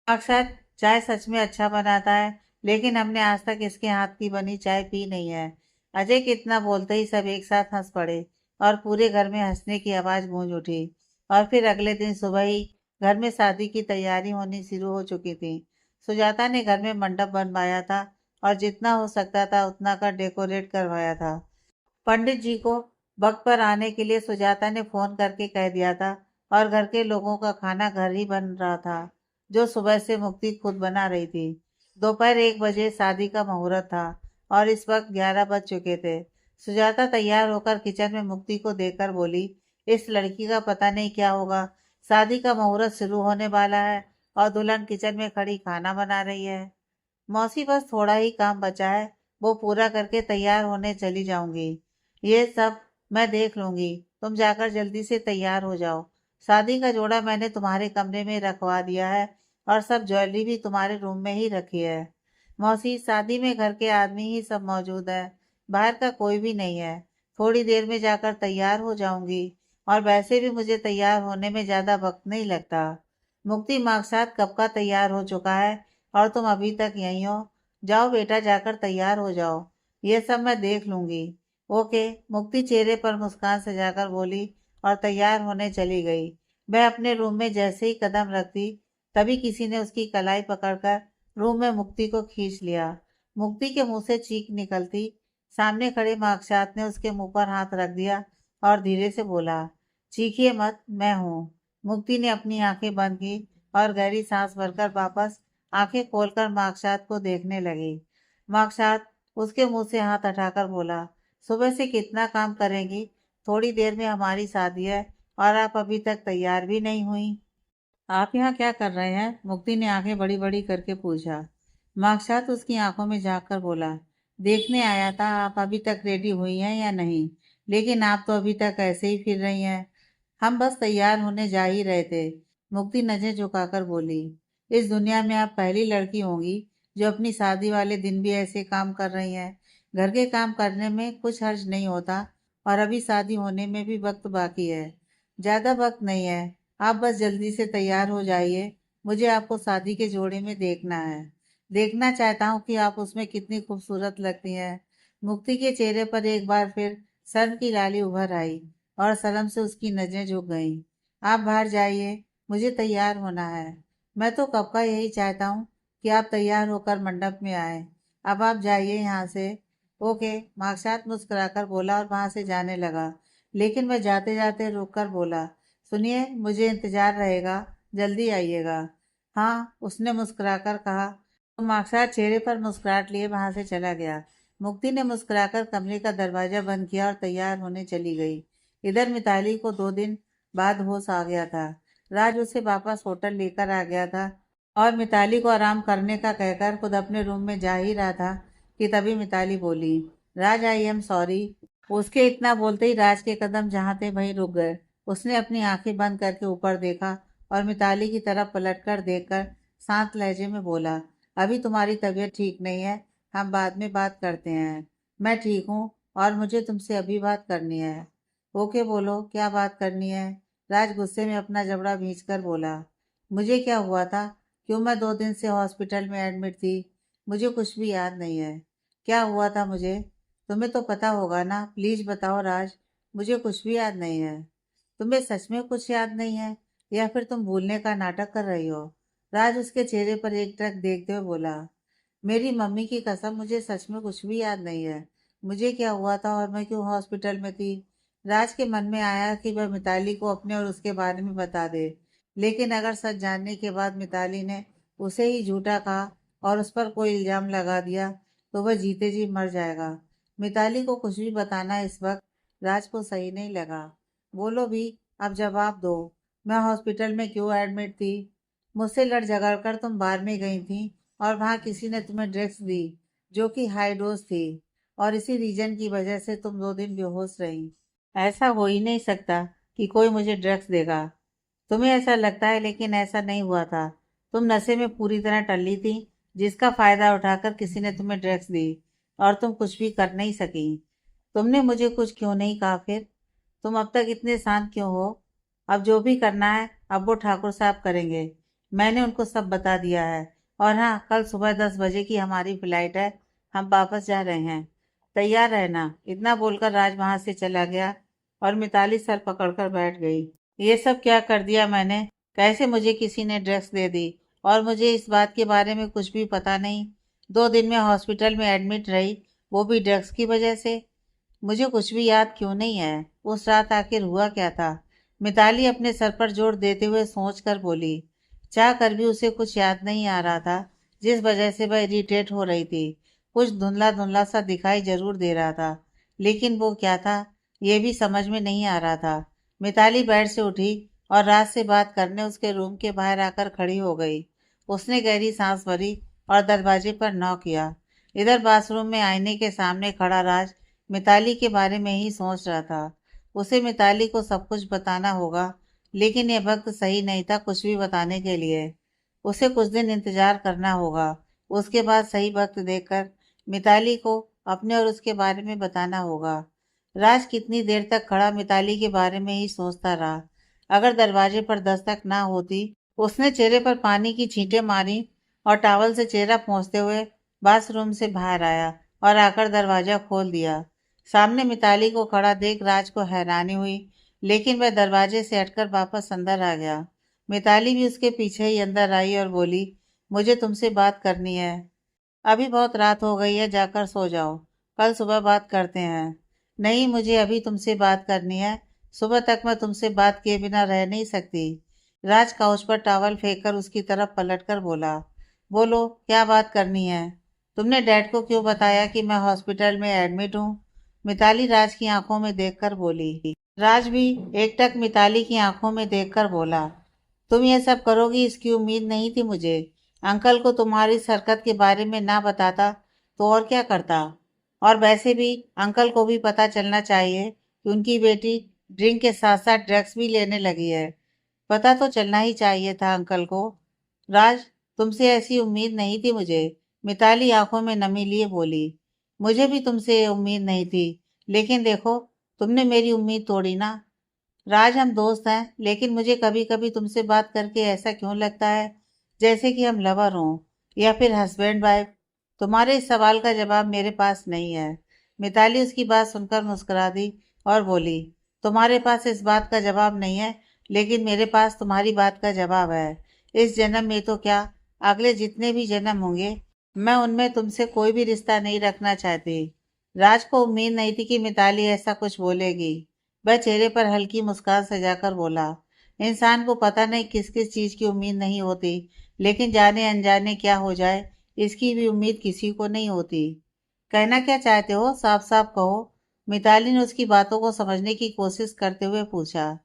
माकसात चाय सच में अच्छा बनाता है, लेकिन हमने आज तक इसके हाथ की बनी चाय पी नहीं है। अजय कितना बोलते ही सब एक साथ हंस पड़े और पूरे घर में हंसने की आवाज गूंज उठी। और फिर अगले दिन सुबह ही घर में शादी की तैयारी होनी शुरू हो चुकी थी। सुजाता ने घर में मंडप बनवाया था और जितना हो सकता था उतना का डेकोरेट करवाया था। पंडित जी को वक्त पर आने के लिए सुजाता ने फोन करके कह दिया था और घर के लोगों का खाना घर ही बन रहा था, जो सुबह से मुक्ति खुद बना रही थी। दोपहर 1 बजे शादी का मुहूर्त था और इस वक्त 11 बज चुके थे। सुजाता तैयार होकर किचन में मुक्ति को देखकर बोली, इस लड़की का पता नहीं क्या होगा। शादी का मुहूर्त शुरू होने वाला है और दुल्हन किचन में खड़ी खाना बना रही है। मौसी, बस थोड़ा ही काम बचा है, वो पूरा करके तैयार होने चली जाऊंगी। ये सब मैं देख लूंगी, तुम जाकर जल्दी से तैयार हो जाओ। शादी का जोड़ा मैंने तुम्हारे कमरे में रखवा दिया है और सब ज्वेलरी भी तुम्हारे रूम में ही रखी है। मौसी, शादी में घर के आदमी ही सब मौजूद है, बाहर का कोई भी नहीं है। थोड़ी देर में जाकर तैयार हो जाऊंगी और वैसे भी मुझे तैयार होने में ज़्यादा वक्त नहीं लगता। मुक्ति मार्क्सशात कब का तैयार हो चुका है और तुम अभी तक यहीं हो। जाओ बेटा, जाकर तैयार हो जाओ, ये सब मैं देख लूंगी। ओके। मुक्ति चेहरे पर मुस्कान सजाकर बोली और तैयार होने चली गई। वह अपने रूम में जैसे ही कदम रखती तभी किसी ने उसकी कलाई पकड़कर रूम में मुक्ति को खींच लिया। मुक्ति के मुंह से चीख निकलती। सामने खड़े मार्क्सशात ने उसके मुंह पर हाथ रख दिया और धीरे से बोला, चीखिए मत, मैं हूँ। मुक्ति ने अपनी आंखें बंद की और गहरी सांस भरकर वापस आंखें खोलकर मार्क्सशात को देखने लगी। मार्क्सशात उसके मुंह से हाथ हटाकर बोला, सुबह से कितना काम करेंगी, थोड़ी देर में हमारी शादी है और आप अभी तक तैयार भी नहीं हुई। आप यहाँ क्या कर रहे हैं? मुक्ति ने आंखें बड़ी बड़ी करके पूछा। मार्क्सशात उसकी आंखों में झांक कर बोला, देखने आया था आप अभी तक रेडी हुई हैं या नहीं, लेकिन आप तो अभी तक ऐसे ही फिर रही हैं। हम बस तैयार होने जा ही रहे थे। मुक्ति नजर झुकाकर बोली, इस दुनिया में आप पहली लड़की होंगी जो अपनी शादी वाले दिन भी ऐसे काम कर रही हैं। घर के काम करने में कुछ हर्ज नहीं होता और अभी शादी होने में भी वक्त बाकी है। ज्यादा वक्त नहीं है, आप बस जल्दी से तैयार हो जाइए। मुझे आपको शादी के जोड़े में देखना है। देखना चाहता हूँ कि आप उसमें कितनी खूबसूरत लगती हैं। मुक्ति के चेहरे पर एक बार फिर शर्म की लाली उभर आई और शर्म से उसकी नजरें झुक गईं। आप बाहर जाइए, मुझे तैयार होना है। मैं तो कब का यही चाहता हूँ कि आप तैयार होकर मंडप में आए। अब आप जाइए यहाँ से। ओके। मार्क्सशात मुस्कुराकर बोला और वहां से जाने लगा, लेकिन वह जाते जाते रुक कर बोला, सुनिए, मुझे इंतजार रहेगा, जल्दी आइएगा। हाँ, उसने मुस्कुराकर कहा। तो मार्क्सशात चेहरे पर मुस्कुराहट लिए वहां से चला गया। मुक्ति ने मुस्कुराकर कमरे का दरवाजा बंद किया और तैयार होने चली गई। इधर मिताली को 2 दिन बाद होश आ गया था। राज उसे वापस होटल लेकर आ गया था और मिताली को आराम करने का कहकर खुद अपने रूम में जा ही रहा था कि तभी मिताली बोली, राज, आई एम सॉरी। उसके इतना बोलते ही राज के कदम जहाँ थे वहीं रुक गए। उसने अपनी आंखें बंद करके ऊपर देखा और मिताली की तरफ पलटकर देखकर शांत लहजे में बोला, अभी तुम्हारी तबीयत ठीक नहीं है, हम बाद में बात करते हैं। मैं ठीक हूँ और मुझे तुमसे अभी बात करनी है। ओके, बोलो, क्या बात करनी है? राज गुस्से में अपना जबड़ा भींचकर बोला, मुझे क्या हुआ था? क्यों मैं 2 दिन से हॉस्पिटल में एडमिट थी? मुझे कुछ भी याद नहीं है। क्या हुआ था मुझे? तुम्हें तो पता होगा ना, प्लीज बताओ राज। मुझे कुछ भी याद नहीं है। तुम्हें सच में कुछ याद नहीं है या फिर तुम भूलने का नाटक कर रही हो? राज उसके चेहरे पर एकटक देखते हुए बोला, मेरी मम्मी की कसम, मुझे सच में कुछ भी याद नहीं है। मुझे क्या हुआ था और मैं क्यों हॉस्पिटल में थी? राज के मन में आया कि वह मिताली को अपने और उसके बारे में बता दे, लेकिन अगर सच जानने के बाद मिताली ने उसे ही झूठा कहा और उस पर कोई इल्जाम लगा दिया तो वह जीते जी मर जाएगा। मिताली को कुछ भी बताना इस वक्त राज को सही नहीं लगा। बोलो भी, अब जवाब दो। मैं हॉस्पिटल में क्यों एडमिट थी? मुझसे लड़ झगड़ कर तुम बार में गई थी और वहां किसी ने तुम्हें ड्रग्स दी जो कि हाई डोज थी, और इसी रीजन की वजह से तुम 2 दिन बेहोश रही। ऐसा हो ही नहीं सकता कि कोई मुझे ड्रग्स देगा। तुम्हें ऐसा लगता है, लेकिन ऐसा नहीं हुआ था। तुम नशे में पूरी तरह टल्ली थी, जिसका फायदा उठाकर किसी ने तुम्हें ड्रग्स दी और तुम कुछ भी कर नहीं सकी। तुमने मुझे कुछ क्यों नहीं कहा फिर? तुम अब तक इतने शांत क्यों हो? अब जो भी करना है अब वो ठाकुर साहब करेंगे। मैंने उनको सब बता दिया है। और हाँ, कल सुबह 10 बजे की हमारी फ्लाइट है। हम वापस जा रहे हैं, तैयार रहना। इतना बोलकर राज वहां से चला गया और मिताली सर पकड़कर बैठ गई। ये सब क्या कर दिया मैंने? कैसे मुझे किसी ने ड्रग्स दे दी और मुझे इस बात के बारे में कुछ भी पता नहीं? 2 दिन में हॉस्पिटल में एडमिट रही, वो भी ड्रग्स की वजह से। मुझे कुछ भी याद क्यों नहीं है? उस रात आखिर हुआ क्या था? मिताली अपने सर पर जोर देते हुए सोच कर बोली। चाह कर भी उसे कुछ याद नहीं आ रहा था, जिस वजह से वह इरिटेट हो रही थी। कुछ धुंधला धुंधला सा दिखाई जरूर दे रहा था, लेकिन वो क्या था ये भी समझ में नहीं आ रहा था। मिताली बेड से उठी और रात से बात करने उसके रूम के बाहर आकर खड़ी हो गई। उसने गहरी सांस भरी और दरवाजे पर नॉक किया। इधर बाथरूम में आईने के सामने खड़ा राज मिताली के बारे में ही सोच रहा था। उसे मिताली को सब कुछ बताना होगा, लेकिन यह वक्त सही नहीं था कुछ भी बताने के लिए। उसे कुछ दिन इंतजार करना होगा, उसके बाद सही वक्त देखकर मिताली को अपने और उसके बारे में बताना होगा। राज कितनी देर तक खड़ा मिताली के बारे में ही सोचता रहा। अगर दरवाजे पर दस्तक ना होती। उसने चेहरे पर पानी की छींटें मारी और टॉवल से चेहरा पोंछते हुए बाथरूम से बाहर आया और आकर दरवाजा खोल दिया। सामने मिताली को खड़ा देख राज को हैरानी हुई, लेकिन वह दरवाजे से हटकर वापस अंदर आ गया। मिताली भी उसके पीछे ही अंदर आई और बोली, मुझे तुमसे बात करनी है। अभी बहुत रात हो गई है, जाकर सो जाओ, कल सुबह बात करते हैं। नहीं, मुझे अभी तुमसे बात करनी है। सुबह तक मैं तुमसे बात किए बिना रह नहीं सकती। राज काउच पर टॉवल फेंककर उसकी तरफ पलटकर बोला, बोलो क्या बात करनी है। तुमने डैड को क्यों बताया कि मैं हॉस्पिटल में एडमिट हूँ? मिताली राज की आंखों में देखकर बोली। राज भी एकटक मिताली की आंखों में देखकर बोला, तुम ये सब करोगी इसकी उम्मीद नहीं थी मुझे। अंकल को तुम्हारी इस हरकत के बारे में ना बताता तो और क्या करता। और वैसे भी अंकल को भी पता चलना चाहिए कि उनकी बेटी ड्रिंक के साथ साथ ड्रग्स भी लेने लगी है। पता तो चलना ही चाहिए था अंकल को। राज, तुमसे ऐसी उम्मीद नहीं थी मुझे। मिताली आंखों में नमी लिए बोली, मुझे भी तुमसे ये उम्मीद नहीं थी, लेकिन देखो तुमने मेरी उम्मीद तोड़ी ना। राज, हम दोस्त हैं, लेकिन मुझे कभी कभी तुमसे बात करके ऐसा क्यों लगता है जैसे कि हम लवर हों या फिर हस्बैंड वाइफ। तुम्हारे इस सवाल का जवाब मेरे पास नहीं है। मिताली उसकी बात सुनकर मुस्कुरा दी और बोली, तुम्हारे पास इस बात का जवाब नहीं है, लेकिन मेरे पास तुम्हारी बात का जवाब है। इस जन्म में तो क्या, अगले जितने भी जन्म होंगे मैं उनमें तुमसे कोई भी रिश्ता नहीं रखना चाहती। राज को उम्मीद नहीं थी कि मिताली ऐसा कुछ बोलेगी। वह चेहरे पर हल्की मुस्कान सजाकर बोला, इंसान को पता नहीं किस किस चीज की उम्मीद नहीं होती, लेकिन जाने अनजाने क्या हो जाए इसकी भी उम्मीद किसी को नहीं होती। कहना क्या चाहते हो, साफ साफ कहो। मिताली ने उसकी बातों को समझने की कोशिश करते हुए पूछा।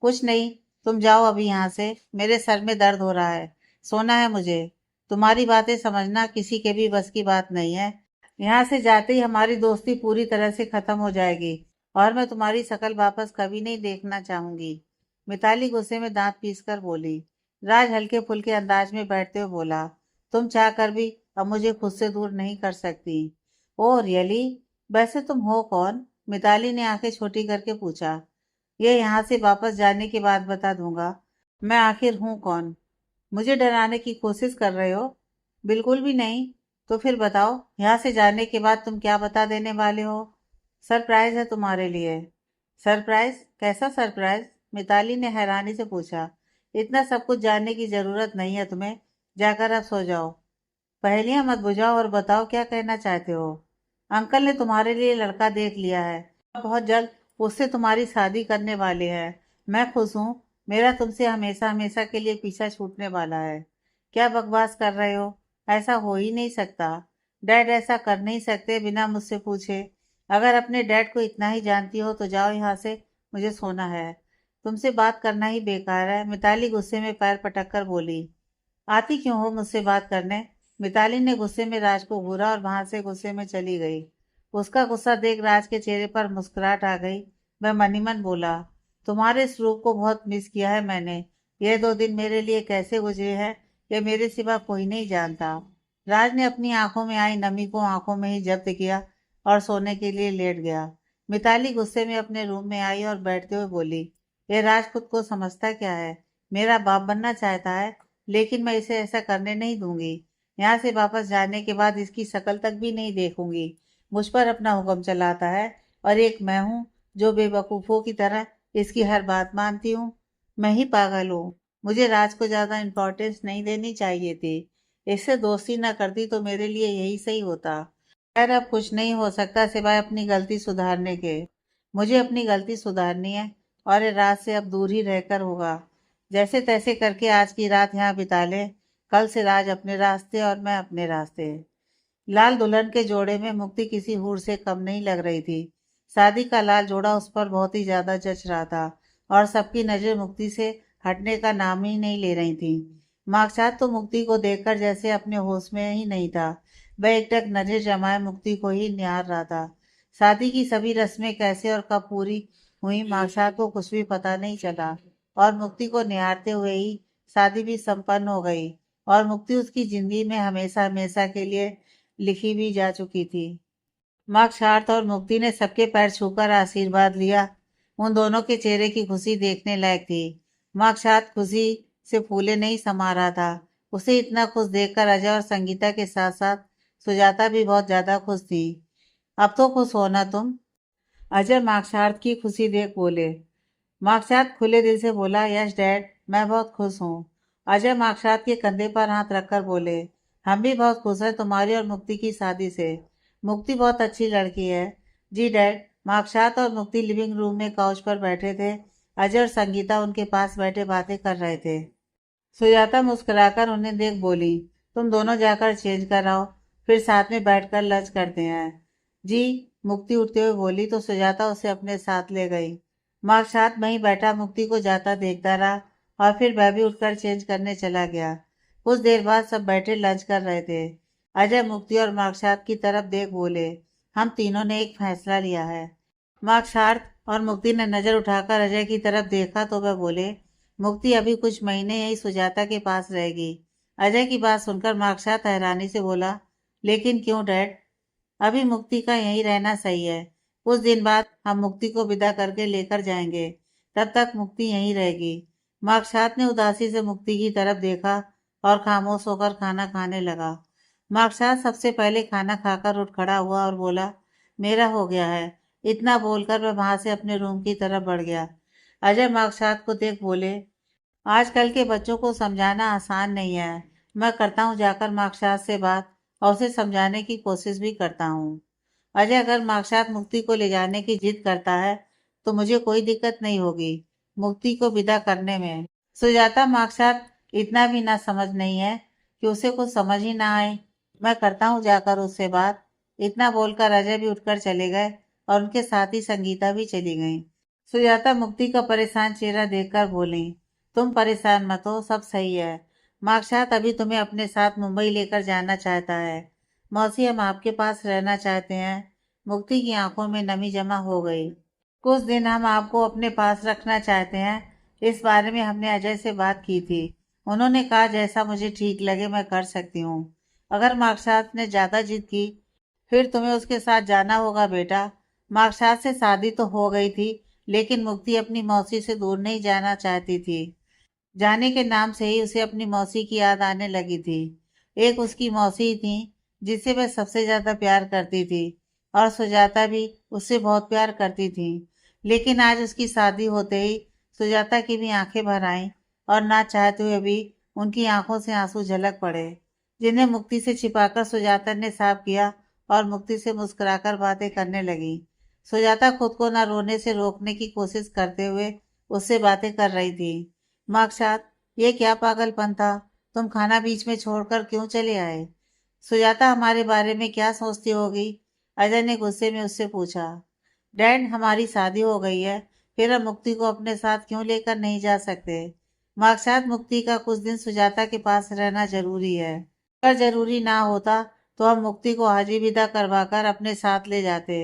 कुछ नहीं, तुम जाओ अभी यहाँ से, मेरे सर में दर्द हो रहा है, सोना है मुझे। तुम्हारी बातें समझना किसी के भी बस की बात नहीं है। यहाँ से जाते ही हमारी दोस्ती पूरी तरह से खत्म हो जाएगी और मैं तुम्हारी शकल वापस कभी नहीं देखना चाहूंगी। मिताली गुस्से में दांत पीसकर बोली। राज हल्के फुल्के अंदाज में बैठते हुए बोला, तुम चाह कर भी अब मुझे खुद से दूर नहीं कर सकती। Oh really? वैसे तुम हो कौन? मिताली ने आंखें छोटी करके पूछा। ये यहाँ से वापस जाने के बाद बता दूंगा। मैं आखिर हूँ कौन? मुझे डराने की कोशिश कर रहे हो? बिल्कुल भी नहीं। तो फिर बताओ, यहाँ से जाने के बाद तुम क्या बता देने वाले हो? सरप्राइज है तुम्हारे लिए। सरप्राइज? कैसा सरप्राइज? मिताली ने हैरानी से पूछा। इतना सब कुछ जानने की जरूरत नहीं है तुम्हें, जाकर अब सो जाओ। पहेलियां मत बुझाओ और बताओ क्या कहना चाहते हो। अंकल ने तुम्हारे लिए लड़का देख लिया है, बहुत जल्द उससे तुम्हारी शादी करने वाले हैं। मैं खुश हूँ, मेरा तुमसे हमेशा हमेशा के लिए पीछा छूटने वाला है। क्या बकवास कर रहे हो? ऐसा हो ही नहीं सकता। डैड ऐसा कर नहीं सकते बिना मुझसे पूछे। अगर अपने डैड को इतना ही जानती हो तो जाओ यहाँ से, मुझे सोना है। तुमसे बात करना ही बेकार है। मिताली गुस्से में पैर पटक कर बोली। आती क्यों हो मुझसे बात करने? मिताली ने गुस्से में राज को घूरा और वहां से गुस्से में चली गई। उसका गुस्सा देख राज के चेहरे पर मुस्कुराहट आ गई। वह मन ही मन बोला, तुम्हारे इस रूप को बहुत मिस किया है मैंने। ये 2 दिन मेरे लिए कैसे गुजरे हैं ये मेरे सिवा कोई नहीं जानता। राज ने अपनी आंखों में आई नमी को आंखों में ही जब्त किया और सोने के लिए लेट गया। मिताली गुस्से में अपने रूम में आई और बैठते हुए बोली, ये राज खुद को समझता क्या है? मेरा बाप बनना चाहता है, लेकिन मैं इसे ऐसा करने नहीं दूंगी। यहाँ से वापस जाने के बाद इसकी शक्ल तक भी नहीं देखूंगी। मुझ पर अपना हुक्म चलाता है और एक मैं हूँ जो बेवकूफ़ों की तरह इसकी हर बात मानती हूँ। मैं ही पागल हूँ। मुझे राज को ज़्यादा इम्पोर्टेंस नहीं देनी चाहिए थी। इससे दोस्ती ना करती तो मेरे लिए यही सही होता। खैर, अब कुछ नहीं हो सकता सिवाय अपनी गलती सुधारने के। मुझे अपनी गलती सुधारनी है और ये रात से अब दूर ही रहकर होगा। जैसे तैसे करके आज की रात यहाँ बिता ले। कल से राज अपने रास्ते और मैं अपने रास्ते। लाल दुल्हन के जोड़े में मुक्ति किसी हूर से कम नहीं लग रही थी। शादी का लाल जोड़ा उस पर बहुत ही ज्यादा जच रहा था और सबकी नजर मुक्ति से हटने का नाम ही नहीं ले रही थी। मार्कसात तो मुक्ति को देखकर जैसे अपने होश में ही नहीं था। वह एकटक नजर जमाए मुक्ति को ही निहार रहा था। शादी की सभी रस्में कैसे और कब पूरी हुई मार्कसात को कुछ भी पता नहीं चला और मुक्ति को निहारते हुए ही शादी भी संपन्न हो गई और मुक्ति उसकी जिंदगी में हमेशा हमेशा के लिए लिखी भी जा चुकी थी। मार्कशार्थ और मुक्ति ने सबके पैर छूकर आशीर्वाद लिया। उन दोनों के चेहरे की खुशी देखने लायक थी। मार्कशार्थ खुशी से फूले नहीं समा रहा था। उसे इतना खुश देखकर अजय और संगीता के साथ साथ सुजाता भी बहुत ज्यादा खुश थी। अब तो खुश हो ना तुम? अजय मार्कशार्थ की खुशी देख बोले। मार्कशार्थ खुले दिल से बोला, यस डैड, मैं बहुत खुश हूँ। अजय मार्कशार्थ के कंधे पर हाथ रखकर बोले, हम भी बहुत खुश हैं तुम्हारी और मुक्ति की शादी से। मुक्ति बहुत अच्छी लड़की है। जी डैड। मार्कशार्थ और मुक्ति लिविंग रूम में काउच पर बैठे थे। अजय और संगीता उनके पास बैठे बातें कर रहे थे। सुजाता मुस्कुराकर उन्हें देख बोली, तुम दोनों जाकर चेंज कर आओ, फिर साथ में बैठकर लंच करते हैं। जी। मुक्ति उठते हुए बोली तो सुजाता उसे अपने साथ ले गई। मार्कशार्थ वहीं बैठा मुक्ति को जाता देखता रहा और फिर वह भी उठकर चेंज करने चला गया। कुछ देर बाद सब बैठे लंच कर रहे थे। अजय मुक्ति और मार्कशार्थ की तरफ देख बोले, हम तीनों ने एक फैसला लिया है। मार्कशार्थ और मुक्ति ने नजर उठाकर अजय की तरफ देखा तो वह बोले, मुक्ति अभी कुछ महीने यही सुजाता के पास रहेगी। अजय की बात सुनकर मार्कशार्थ हैरानी से बोला, लेकिन क्यों डैड? अभी मुक्ति का यहीं रहना सही है। कुछ दिन बाद हम मुक्ति को विदा करके लेकर जाएंगे। तब तक मुक्ति यहीं रहेगी। मार्कशार्थ ने उदासी से मुक्ति की तरफ देखा और खामोश होकर खाना खाने लगा। मार्कशार्थ सबसे पहले खाना खाकर उठ खड़ा हुआ और बोला, मेरा हो गया है। इतना बोलकर वह वहां से अपने रूम की तरफ बढ़ गया। अजय मार्कशार्थ को देख बोले, आजकल के बच्चों को समझाना आसान नहीं है। मैं करता हूँ जाकर मार्कशार्थ से बात और उसे समझाने की कोशिश भी करता हूँ। अजय अगर मार्कशार्थ मुक्ति को ले जाने की जिद करता है तो मुझे कोई दिक्कत नहीं होगी मुक्ति को विदा करने में। सुजाता मार्कशार्थ इतना भी ना समझ नहीं है कि उसे कुछ समझ ही ना आए। मैं करता हूँ जाकर उससे बात। इतना बोलकर अजय भी उठकर चले गए और उनके साथ ही संगीता भी चली गई। सुजाता मुक्ति का परेशान चेहरा देखकर बोली, तुम परेशान मत हो, सब सही है। मार्कशार्थ अभी तुम्हें अपने साथ मुंबई लेकर जाना चाहता है। मौसी, हम आपके पास रहना चाहते हैं। मुक्ति की आंखों में नमी जमा हो गई। कुछ दिन हम आपको अपने पास रखना चाहते हैं। इस बारे में हमने अजय से बात की थी। उन्होंने कहा जैसा मुझे ठीक लगे मैं कर सकती हूँ। अगर मार्कशार्थ ने ज्यादा जिद की फिर तुम्हें उसके साथ जाना होगा बेटा। मार्कशार्थ से शादी तो हो गई थी लेकिन मुक्ति अपनी मौसी से दूर नहीं जाना चाहती थी। जाने के नाम से ही उसे अपनी मौसी की याद आने लगी थी। एक उसकी मौसी थी जिसे वह सबसे ज्यादा प्यार करती थी और सुजाता भी उससे बहुत प्यार करती थी। लेकिन आज उसकी शादी होते ही सुजाता की भी आंखें भर आईं और ना चाहते हुए भी उनकी आंखों से आंसू झलक पड़े, जिन्हें मुक्ति से छिपाकर सुजाता ने साफ किया और मुक्ति से मुस्कुराकर बातें करने लगी। सुजाता खुद को न रोने से रोकने की कोशिश करते हुए उससे बातें कर रही थी। मार्कशार्थ, ये क्या पागलपन था? तुम खाना बीच में छोड़कर क्यों चले आए? सुजाता हमारे बारे में क्या सोचती होगी? अजय ने गुस्से में उससे पूछा। डैड, हमारी शादी हो गई है, फिर हम मुक्ति को अपने साथ क्यों लेकर नहीं जा सकते? मार्कशार्थ, मुक्ति का कुछ दिन सुजाता के पास रहना जरूरी है। अगर जरूरी ना होता तो हम मुक्ति को आज ही विदा करवा कर अपने साथ ले जाते।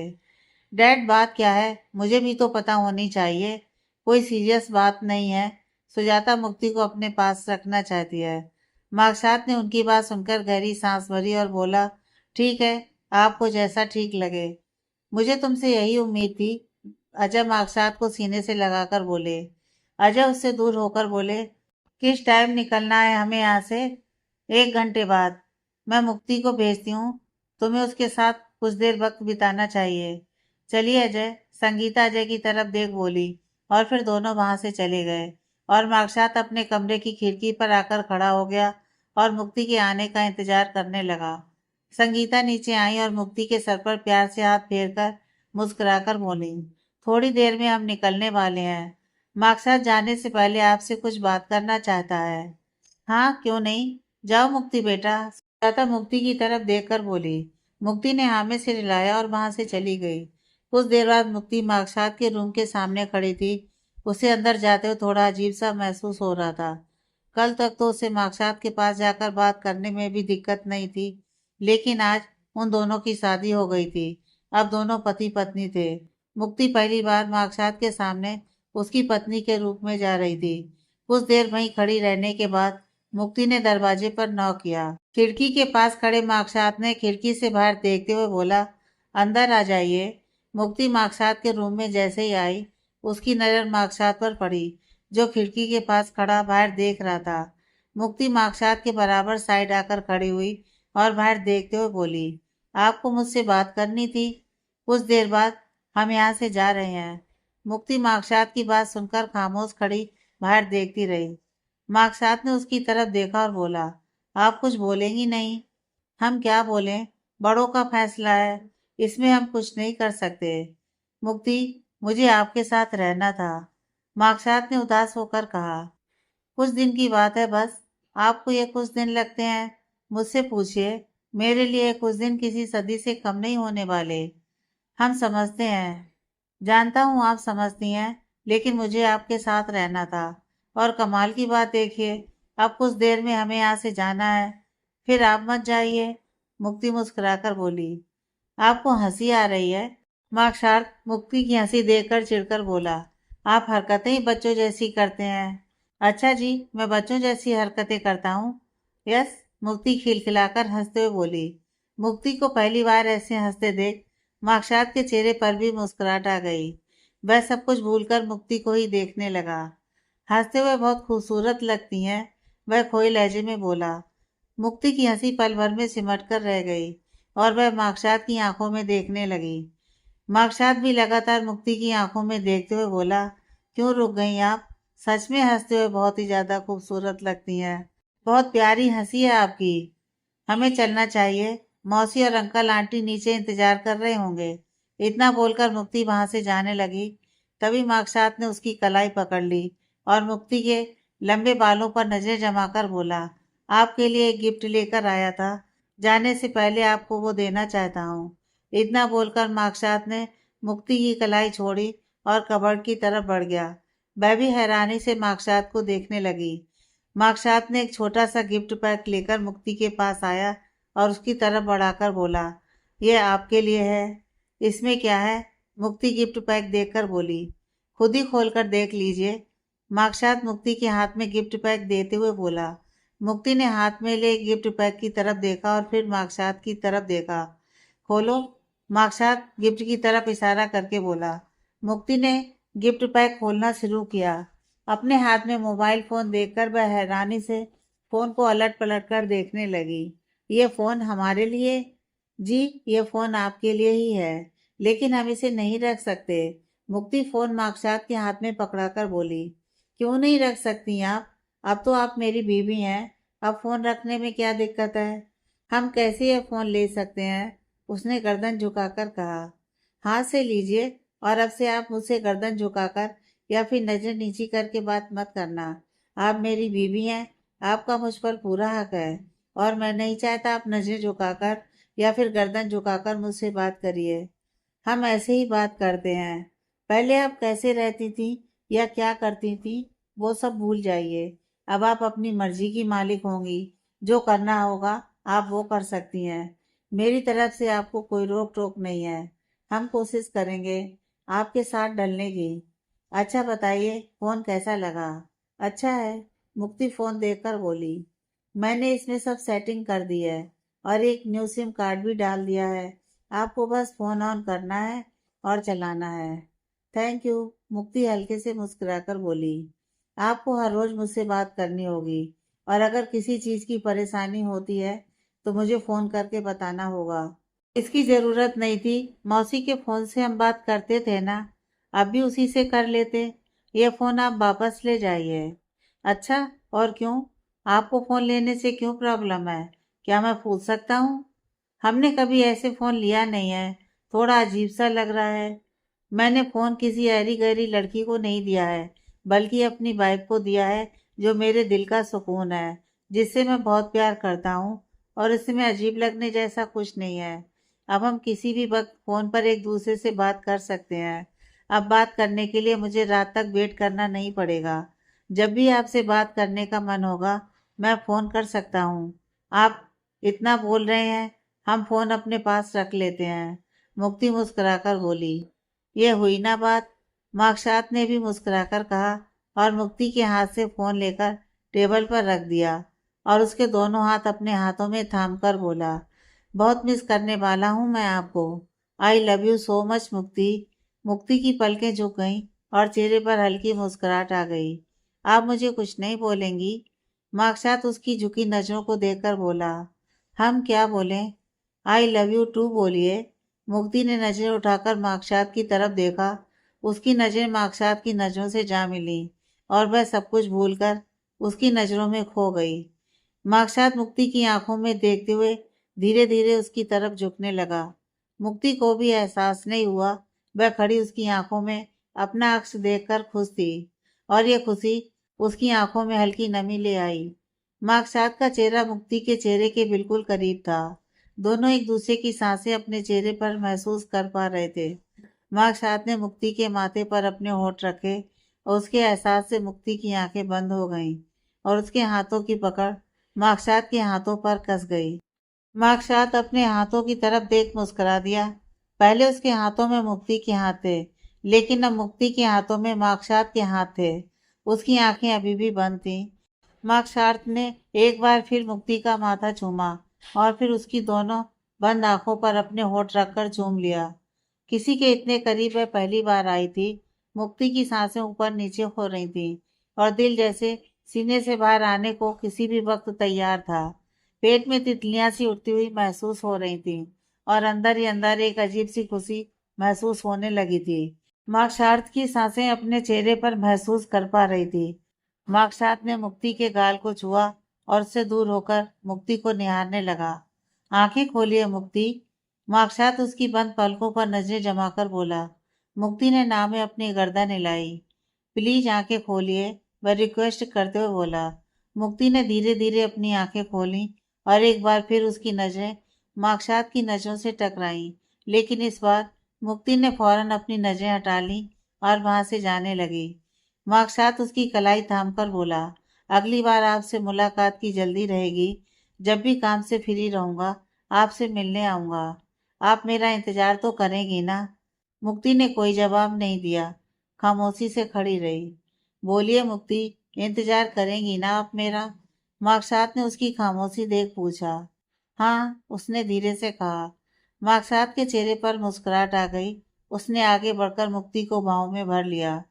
डैड, बात क्या है? मुझे भी तो पता होनी चाहिए। कोई सीरियस बात नहीं है। सुजाता मुक्ति को अपने पास रखना चाहती है। मार्कशार्थ ने उनकी बात सुनकर गहरी सांस भरी और बोला, ठीक है, आपको जैसा ठीक लगे। मुझे तुमसे यही उम्मीद थी। अजय मार्कशार्थ को सीने से लगाकर बोले। अजय उससे दूर होकर बोले, किस टाइम निकलना है हमें यहाँ से? 1 घंटे बाद। मैं मुक्ति को भेजती हूँ। तुम्हें उसके साथ कुछ देर वक्त बिताना चाहिए। चलिए अजय। संगीता अजय की तरफ देख बोली और फिर दोनों वहां से चले गए और मार्कशार्थ अपने कमरे की खिड़की पर आकर खड़ा हो गया और मुक्ति के आने का इंतजार करने लगा। संगीता नीचे आई और मुक्ति के सर पर प्यार से हाथ फेरकर मुस्कुराकर बोली, थोड़ी देर में हम निकलने वाले हैं। मार्कशार्थ जाने से पहले आपसे कुछ बात करना चाहता है। हाँ, क्यों नहीं, जाओ मुक्ति बेटा। सुजाता मुक्ति की तरफ देखकर बोली। मुक्ति ने हाँ में सिर हिलाया और वहां से चली गई। कुछ देर बाद मुक्ति मार्कशार्थ के रूम के सामने खड़ी थी। उसे अंदर जाते हुए थोड़ा अजीब सा महसूस हो रहा था। कल तक तो उसे मार्कशार्थ के पास जाकर बात करने में भी दिक्कत नहीं थी, लेकिन आज उन दोनों की शादी हो गई थी। अब दोनों पति पत्नी थे। मुक्ति पहली बार मार्कशार्थ के सामने उसकी पत्नी के रूप में जा रही थी। कुछ देर वहीं खड़ी रहने के बाद मुक्ति ने दरवाजे पर नॉक किया। खिड़की के पास खड़े मार्कशार्थ ने खिड़की से बाहर देखते हुए बोला, अंदर आ जाइए। मुक्ति मार्कसात के रूम में जैसे ही आई, उसकी नज़र मार्कसात पर पड़ी, जो खिड़की के पास खड़ा बाहर देख रहा था। मुक्ति मार्कसात के बराबर साइड आकर खड़ी हुई और बाहर देखते हुए बोली, आपको मुझसे बात करनी थी। कुछ देर बाद हम यहाँ से जा रहे हैं। मुक्ति मार्कसात की बात सुनकर खामोश खड़ी बाहर देखती रही। मार्कसात ने उसकी तरफ देखा और बोला, आप कुछ बोलेंगी नहीं? हम क्या बोलें, बड़ों का फैसला है, इसमें हम कुछ नहीं कर सकते। मुक्ति, मुझे आपके साथ रहना था, मार्कसात ने उदास होकर कहा। कुछ दिन की बात है बस, आपको ये कुछ दिन लगते हैं, मुझसे पूछिए, मेरे लिए कुछ दिन किसी सदी से कम नहीं होने वाले। हम समझते हैं, जानता हूँ आप समझती हैं, लेकिन मुझे आपके साथ रहना था। और कमाल की बात देखिए, अब कुछ देर में हमें यहाँ से जाना है, फिर आप मत जाइए। मुक्ति मुस्कुराकर बोली। आपको हंसी आ रही है? मार्कसात मुक्ति की हंसी देखकर चिढ़कर बोला, आप हरकतें ही बच्चों जैसी करते हैं। अच्छा जी, मैं बच्चों जैसी हरकतें करता हूँ? यस, मुक्ति खिलखिलाकर हंसते हुए बोली। मुक्ति को पहली बार ऐसे हंसते देख मार्कसात के चेहरे पर भी मुस्कुराहट आ गई। वह सब कुछ भूलकर मुक्ति को ही देखने लगा। हंसते हुए बहुत खूबसूरत लगती हैं, वह खोए लहजे में बोला। मुक्ति की हंसी पल भर में सिमट कर रह गई और वह मार्कसात की आंखों में देखने लगी। मार्कसात भी लगातार मुक्ति की आंखों में देखते हुए बोला, क्यों रुक गई आप? सच में हंसते हुए बहुत ही ज्यादा खूबसूरत लगती हैं। बहुत प्यारी हंसी है आपकी। हमें चलना चाहिए, मौसी और अंकल आंटी नीचे इंतजार कर रहे होंगे। इतना बोलकर मुक्ति वहां से जाने लगी। तभी मार्कसात ने उसकी कलाई पकड़ ली और मुक्ति के लंबे बालों पर नजर जमाकर बोला, आपके लिए एक गिफ्ट लेकर आया था, जाने से पहले आपको वो देना चाहता हूँ। इतना बोलकर मार्कसात ने मुक्ति की कलाई छोड़ी और कबर्ड की तरफ बढ़ गया। वह भी हैरानी से मार्कसात को देखने लगी। मार्कसात ने एक छोटा सा गिफ्ट पैक लेकर मुक्ति के पास आया और उसकी तरफ बढ़ाकर बोला, यह आपके लिए है। इसमें क्या है? मुक्ति गिफ्ट पैक देखकर बोली, खुद ही खोलकर देख लीजिए। मार्कसात मुक्ति के हाथ में गिफ्ट पैक देते हुए बोला। मुक्ति ने हाथ में ले गिफ्ट पैक की तरफ देखा और फिर मार्कसात की तरफ देखा। खोलो, मार्कसात गिफ्ट की तरफ इशारा करके बोला। मुक्ति ने गिफ्ट पैक खोलना शुरू किया। अपने हाथ में मोबाइल फोन देखकर वह हैरानी से फोन को अलट पलट कर देखने लगी। ये फोन हमारे लिए? जी, ये फोन आपके लिए ही है, लेकिन हम इसे नहीं रख सकते। मुक्ति फोन मार्कसात के हाथ में पकड़ाकर बोली, क्यों नहीं रख सकती आप? अब तो आप मेरी बीवी हैं, अब फोन रखने में क्या दिक्कत है? हम कैसे ये फोन ले सकते हैं? उसने गर्दन झुकाकर कहा। हाथ से लीजिए, और अब से आप मुझसे गर्दन झुकाकर या फिर नजर नीची करके बात मत करना। आप मेरी बीवी हैं, आपका मुझ पर पूरा हक है, और मैं नहीं चाहता आप नजर झुकाकर या फिर गर्दन झुकाकर मुझसे बात करिए। हम ऐसे ही बात करते हैं। पहले आप कैसे रहती थी या क्या करती थी, वो सब भूल जाइए। अब आप अपनी मर्जी की मालिक होंगी, जो करना होगा आप वो कर सकती हैं। मेरी तरफ से आपको कोई रोक टोक नहीं है। हम कोशिश करेंगे आपके साथ ढलने की। अच्छा बताइए, फोन कैसा लगा? अच्छा है, मुक्ति फोन देखकर बोली। मैंने इसमें सब सेटिंग कर दी है और एक न्यू सिम कार्ड भी डाल दिया है। आपको बस फोन ऑन करना है और चलाना है। थैंक यू, मुक्ति हल्के से मुस्कुराकर बोली। आपको हर रोज मुझसे बात करनी होगी, और अगर किसी चीज की परेशानी होती है तो मुझे फोन करके बताना होगा। इसकी जरूरत नहीं थी, मौसी के फोन से हम बात करते थे ना, अब भी उसी से कर लेते। ये फोन आप वापस ले जाइए। अच्छा, और क्यों? आपको फोन लेने से क्यों प्रॉब्लम है? क्या मैं पूछ सकता हूँ? हमने कभी ऐसे फोन लिया नहीं है, थोड़ा अजीब सा लग रहा है। मैंने फोन किसी ऐरी गैरी लड़की को नहीं दिया है, बल्कि अपनी वाइफ को दिया है, जो मेरे दिल का सुकून है, जिससे मैं बहुत प्यार करता हूँ, और इसमें अजीब लगने जैसा कुछ नहीं है। अब हम किसी भी वक्त फोन पर एक दूसरे से बात कर सकते हैं। अब बात करने के लिए मुझे रात तक वेट करना नहीं पड़ेगा। जब भी आपसे बात करने का मन होगा, मैं फोन कर सकता हूँ। आप इतना बोल रहे हैं, हम फोन अपने पास रख लेते हैं। मुक्ति मुस्कुराकर बोली। ये हुई ना बात? मार्कसात ने भी मुस्कुराकर कहा और मुक्ति के हाथ से फोन लेकर टेबल पर रख दिया और उसके दोनों हाथ अपने हाथों में थाम कर बोला, बहुत मिस करने वाला हूँ मैं आपको। I love you so much मुक्ति। मुक्ति की पलकें झुक गईं और चेहरे पर हल्की मुस्कुराहट आ गई। आप मुझे कुछ नहीं बोलेंगी? मार्कसात उसकी झुकी नजरों को देखकर बोला। हम क्या बोलें? आई लव यू टू बोलिए। मुक्ति ने नजरें उठाकर मार्कसात की तरफ देखा। उसकी नजरें मार्कसात की नजरों से जा मिली और वह सब कुछ भूलकर उसकी नजरों में खो गई। मार्कसात मुक्ति की आंखों में देखते हुए धीरे धीरे उसकी तरफ झुकने लगा। मुक्ति को भी एहसास नहीं हुआ। वह खड़ी उसकी आंखों में अपना अक्स देखकर खुश थी और यह खुशी उसकी आंखों में हल्की नमी ले आई। मार्कसात का चेहरा मुक्ति के चेहरे के बिल्कुल करीब था। दोनों एक दूसरे की सांसें अपने चेहरे पर महसूस कर पा रहे थे। मार्कसात ने मुक्ति के माथे पर अपने होंठ रखे और उसके एहसास से मुक्ति की आंखें बंद हो गईं और उसके हाथों की पकड़ मार्कसात के हाथों पर कस गई। मार्कसात अपने हाथों की तरफ देख मुस्कुरा दिया। पहले उसके हाथों में मुक्ति के हाथ थे, लेकिन अब मुक्ति के हाथों में मार्कसात के हाथ थे। उसकी आंखें अभी भी बंद थीं। मार्कसात ने एक बार फिर मुक्ति का माथा चूमा और फिर उसकी दोनों बंद आंखों पर अपने होंठ रखकर चूम लिया। किसी के इतने करीब वह पहली बार आई थी। मुक्ति की सांसें ऊपर नीचे हो रही थीं और दिल जैसे सीने से बाहर आने को किसी भी वक्त तैयार था। पेट में तितलियां सी उड़ती हुई महसूस हो रही थीं और अंदर ही अंदर एक अजीब सी खुशी महसूस होने लगी थी। मार्कसात की सांसें अपने चेहरे पर महसूस कर पा रही थी। मार्कसात ने मुक्ति के गाल को छुआ और उससे दूर होकर मुक्ति को निहारने लगा। आंखें खोलिए मुक्ति। मार्कसात उसकी बंद पलकों पर नजरें जमाकर बोला। मुक्ति ने नाव में अपनी गर्दन हिलाई। प्लीज आंखें खोलिए, वह रिक्वेस्ट करते हुए बोला। मुक्ति ने धीरे धीरे अपनी आंखें खोली और एक बार फिर उसकी नजरें मार्कसात की नजरों से टकराईं, लेकिन इस बार मुक्ति ने फौरन अपनी नजरें हटा ली और वहां से जाने लगी। मार्कसात उसकी कलाई थामकर बोला, अगली बार आपसे मुलाकात की जल्दी रहेगी। जब भी काम से फ्री रहूंगा आपसे मिलने आऊंगा। आप मेरा इंतजार तो करेंगी ना? मुक्ति ने कोई जवाब नहीं दिया, खामोशी से खड़ी रही। बोलिए मुक्ति, इंतजार करेंगी ना आप मेरा? मार्कसात ने उसकी खामोशी देख पूछा। हाँ, उसने धीरे से कहा। मार्कसात के चेहरे पर मुस्कुराहट आ गई। उसने आगे बढ़कर मुक्ति को बाहों में भर लिया।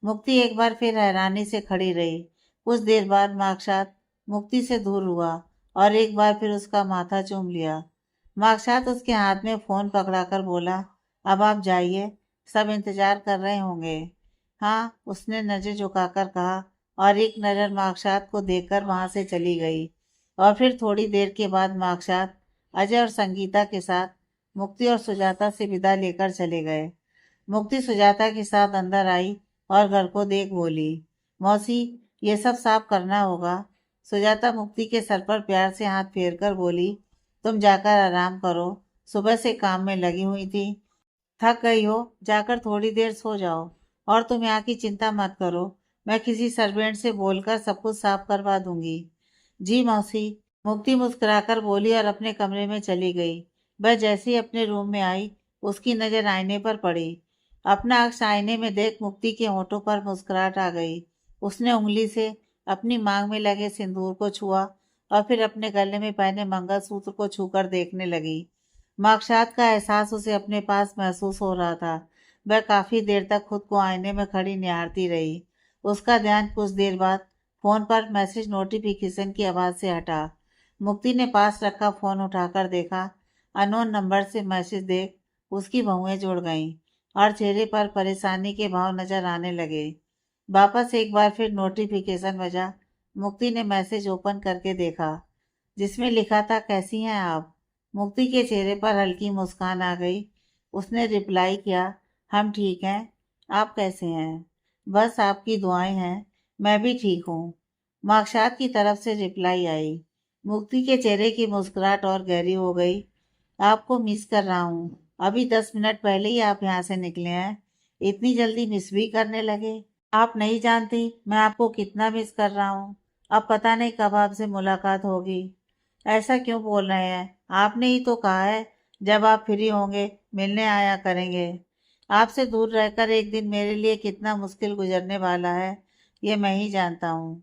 मुक्ति एक बार फिर हैरानी से खड़ी रही। कुछ देर बाद मार्कसात मुक्ति से दूर हुआ और एक बार फिर उसका माथा चूम लिया। मार्कसात उसके हाथ में फोन पकड़ाकर बोला, अब आप जाइए, सब इंतजार कर रहे होंगे। हाँ, उसने नजर झुकाकर कहा और एक नजर मार्कसात को देखकर वहां से चली गई। और फिर थोड़ी देर के बाद मार्कसात अजय और संगीता के साथ मुक्ति और सुजाता से विदा लेकर चले गए। मुक्ति सुजाता के साथ अंदर आई और घर को देख बोली, मौसी, ये सब साफ करना होगा। सुजाता मुक्ति के सर पर प्यार से हाथ फेरकर बोली, तुम जाकर आराम करो, सुबह से काम में लगी हुई थी, थक गई हो, जाकर थोड़ी देर सो जाओ। और तुम यहाँ की चिंता मत करो, मैं किसी सर्वेंट से बोलकर सब कुछ साफ करवा दूंगी। जी मौसी, मुक्ति मुस्कुराकर बोली और अपने कमरे में चली गई। वह जैसे ही अपने रूम में आई, उसकी नजर आईने पर पड़ी। अपना अक्स आईने में देख मुक्ति के होठों पर मुस्कुराहट आ गई। उसने उंगली से अपनी मांग में लगे सिंदूर को छुआ और फिर अपने गले में पहने मंगलसूत्र को छूकर देखने लगी। मार्कसात का एहसास उसे अपने पास महसूस हो रहा था। वह काफी देर तक खुद को आईने में खड़ी निहारती रही। उसका ध्यान कुछ देर बाद फोन पर मैसेज नोटिफिकेशन की आवाज से हटा। मुक्ति ने पास रखा फोन उठाकर देखा। अननोन नंबर से मैसेज देख उसकी भौहें जुड़ गईं और चेहरे पर परेशानी के भाव नजर आने लगे। वापस एक बार फिर नोटिफिकेशन बजा। मुक्ति ने मैसेज ओपन करके देखा, जिसमें लिखा था, कैसी हैं आप? मुक्ति के चेहरे पर हल्की मुस्कान आ गई। उसने रिप्लाई किया, हम ठीक हैं, आप कैसे हैं? बस आपकी दुआएं हैं, मैं भी ठीक हूँ। मार्कसात की तरफ से रिप्लाई आई। मुक्ति के चेहरे की मुस्कुराहट और गहरी हो गई। आपको मिस कर रहा हूँ, अभी 10 मिनट पहले ही आप यहाँ से निकले हैं, इतनी जल्दी मिस भी करने लगे। आप नहीं जानती मैं आपको कितना मिस कर रहा हूँ। अब पता नहीं कब आपसे मुलाकात होगी। ऐसा क्यों बोल रहे हैं? आपने ही तो कहा है जब आप फ्री होंगे मिलने आया करेंगे। आपसे दूर रहकर एक दिन मेरे लिए कितना मुश्किल गुजरने वाला है ये मैं ही जानता हूँ।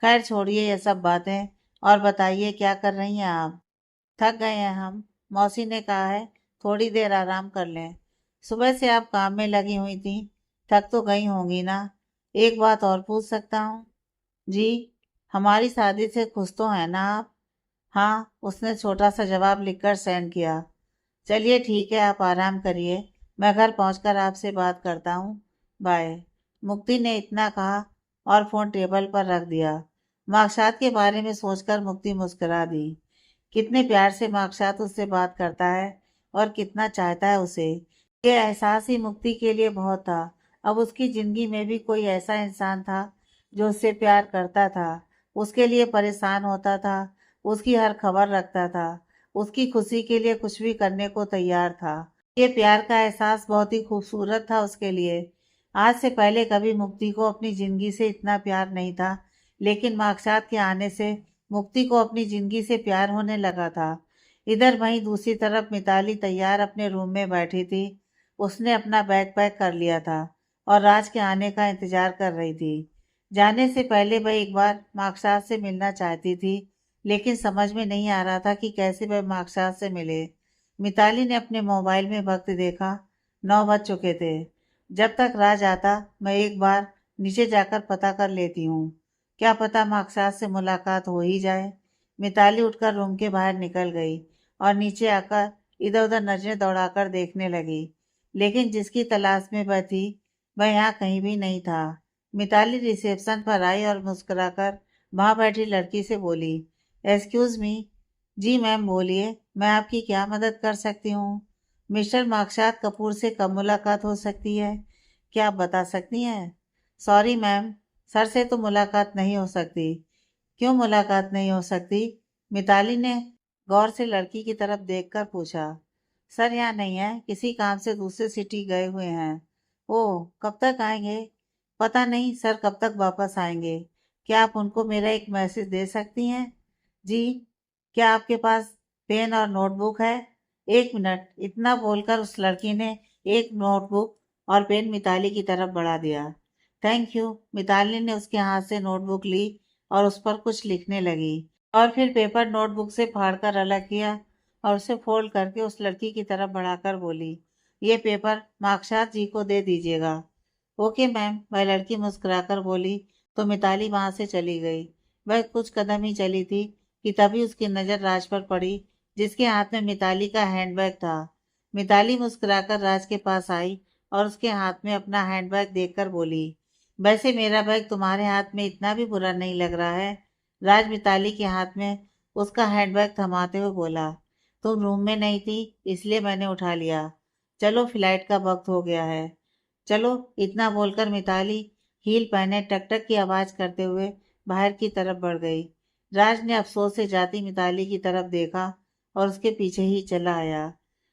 खैर छोड़िए ये सब बातें और बताइए क्या कर रही हैं आप? थक गए हैं हम, मौसी ने कहा है थोड़ी देर आराम कर लें। सुबह से आप काम में लगी हुई थी, थक तो गई होंगी ना। एक बात और पूछ सकता हूँ? जी। हमारी शादी से खुश तो है ना आप? हाँ, उसने छोटा सा जवाब लिखकर सेंड किया। चलिए ठीक है, आप आराम करिए, मैं घर पहुंचकर आपसे बात करता हूँ। बाय। मुक्ति ने इतना कहा और फोन टेबल पर रख दिया। मार्कशात के बारे में सोचकर मुक्ति मुस्कुरा दी। कितने प्यार से मार्कशात उससे बात करता है और कितना चाहता है उसे। ये एहसास ही मुक्ति के लिए बहुत था। अब उसकी जिंदगी में भी कोई ऐसा इंसान था जो उससे प्यार करता था, उसके लिए परेशान होता था, उसकी हर खबर रखता था, उसकी खुशी के लिए कुछ भी करने को तैयार था। ये प्यार का एहसास बहुत ही खूबसूरत था उसके लिए। आज से पहले कभी मुक्ति को अपनी जिंदगी से इतना प्यार नहीं था, लेकिन मार्कशात के आने से मुक्ति को अपनी जिंदगी से प्यार होने लगा था। इधर वहीं दूसरी तरफ मिताली तैयार अपने रूम में बैठी थी। उसने अपना बैग पैक कर लिया था और राज के आने का इंतजार कर रही थी। जाने से पहले वह एक बार मार्कशात से मिलना चाहती थी, लेकिन समझ में नहीं आ रहा था कि कैसे वह मार्कशात से मिले। मिताली ने अपने मोबाइल में वक्त देखा। 9 बज चुके थे। जब तक राज आता मैं एक बार नीचे जाकर पता कर लेती हूँ। क्या पता मार्कशात से मुलाकात हो ही जाए। मिताली उठकर रूम के बाहर निकल गई और नीचे आकर इधर उधर नजरें दौड़ाकर देखने लगी, लेकिन जिसकी तलाश में वह थी वह यहाँ कहीं भी नहीं था। मिताली रिसेप्शन पर आई और मुस्कुराकर वहां बैठी लड़की से बोली, एक्सक्यूज मी। जी मैम बोलिए, मैं आपकी क्या मदद कर सकती हूँ? मिस्टर मार्कशात कपूर से कब मुलाकात हो सकती है? क्या आप बता सकती हैं? सॉरी मैम, सर से तो मुलाकात नहीं हो सकती। क्यों मुलाकात नहीं हो सकती? मिताली ने गौर से लड़की की तरफ देखकर पूछा। सर यहाँ नहीं है, किसी काम से दूसरे सिटी गए हुए हैं। ओह, कब तक आएंगे? पता नहीं सर कब तक वापस आएंगे। क्या आप उनको मेरा एक मैसेज दे सकती हैं? जी। क्या आपके पास पेन और नोटबुक है? एक मिनट, इतना बोलकर उस लड़की ने एक नोटबुक और पेन मिताली की तरफ बढ़ा दिया। Thank you. मिताली ने उसके हाथ से नोटबुक ली और उस पर कुछ लिखने लगी, और फिर पेपर नोटबुक से फाड़कर अलग किया और उसे फोल्ड करके उस लड़की की तरफ बढ़ाकर बोली, ये पेपर मार्कशात जी को दे दीजिएगा। ओके मैम, वह लड़की मुस्कुराकर बोली तो मिताली वहां से चली गई। वह कुछ कदम ही चली थी कि तभी उसकी नजर राज पर पड़ी, जिसके हाथ में मिताली का हैंडबैग था। मिताली मुस्कुराकर राज के पास आई और उसके हाथ में अपना हैंडबैग देखकर बोली, वैसे मेरा बैग तुम्हारे हाथ में इतना भी बुरा नहीं लग रहा है। राज मिताली के हाथ में उसका हैंडबैग थमाते हुए बोला, तुम रूम में नहीं थी इसलिए मैंने उठा लिया। चलो फ्लाइट का वक्त हो गया है। चलो। इतना बोलकर मिताली हील पहने टकटक की आवाज करते हुए बाहर की तरफ बढ़ गई। राज ने अफसोस से जाती मिताली की तरफ देखा और उसके पीछे ही चला आया।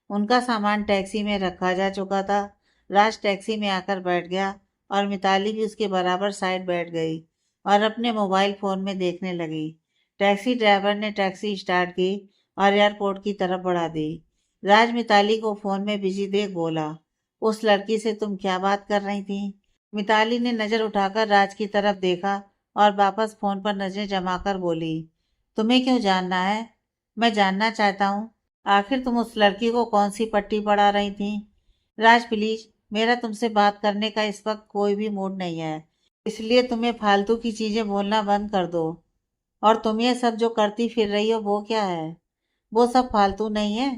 उनका सामान टैक्सी में रखा जा चुका था। राज टैक्सी में आकर बैठ गया और मिताली भी उसके बराबर साइड बैठ गई और अपने मोबाइल फोन में देखने लगी। टैक्सी ड्राइवर ने टैक्सी स्टार्ट की और एयरपोर्ट की तरफ बढ़ा दी। राज मिताली को फोन में बिजी देख बोला, उस लड़की से तुम क्या बात कर रही थी? मिताली ने नजर उठाकर राज की तरफ देखा और वापस फोन पर नजरें जमाकर बोली, तुम्हें क्यों जानना है? मैं जानना चाहता हूँ, आखिर तुम उस लड़की को कौन सी पट्टी पढ़ा रही थी? राज प्लीज, मेरा तुमसे बात करने का इस वक्त कोई भी मूड नहीं है, इसलिए तुम्हें फालतू की चीजें बोलना बंद कर दो। और तुम ये सब जो करती फिर रही हो वो क्या है? वो सब फालतू नहीं है।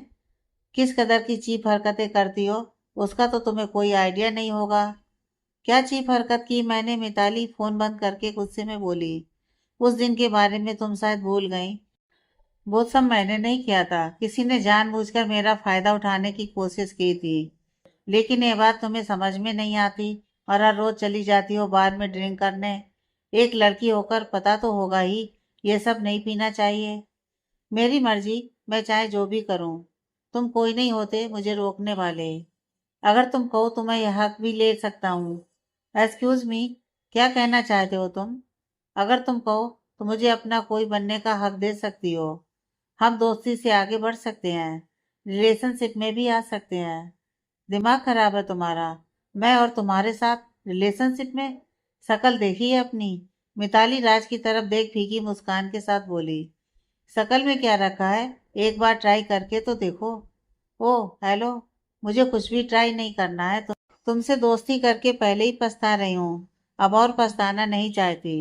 किस कदर की चीप हरकतें करती हो उसका तो तुम्हें कोई आइडिया नहीं होगा। क्या चीप हरकत की मैंने? मिताली फोन बंद करके गुस्से में बोली, उस दिन के बारे में तुम शायद भूल गई। वो सब मैंने नहीं किया था, किसी ने जानबूझकर मेरा फायदा उठाने की कोशिश की थी। लेकिन ये बात तुम्हें समझ में नहीं आती और हर रोज चली जाती हो बार में ड्रिंक करने। एक लड़की होकर पता तो होगा ही ये सब नहीं पीना चाहिए। मेरी मर्जी, मैं चाहे जो भी करूं। तुम कोई नहीं होते मुझे रोकने वाले। अगर तुम कहो तो मैं यह हक भी ले सकता हूँ। एक्सक्यूज मी, क्या कहना चाहते हो तुम? अगर तुम कहो तो मुझे अपना कोई बनने का हक दे सकती हो। हम दोस्ती से आगे बढ़ सकते हैं, रिलेशनशिप में भी आ सकते हैं। दिमाग खराब है तुम्हारा? मैं और तुम्हारे साथ रिलेशनशिप में? शकल देखी है अपनी? मिताली राज की तरफ देख फीकी मुस्कान के साथ बोली, शकल में क्या रखा है, एक बार ट्राई करके तो देखो। ओह हेलो, मुझे कुछ भी ट्राई नहीं करना है। तुमसे दोस्ती करके पहले ही पछता रही हूँ, अब और पछताना नहीं चाहती।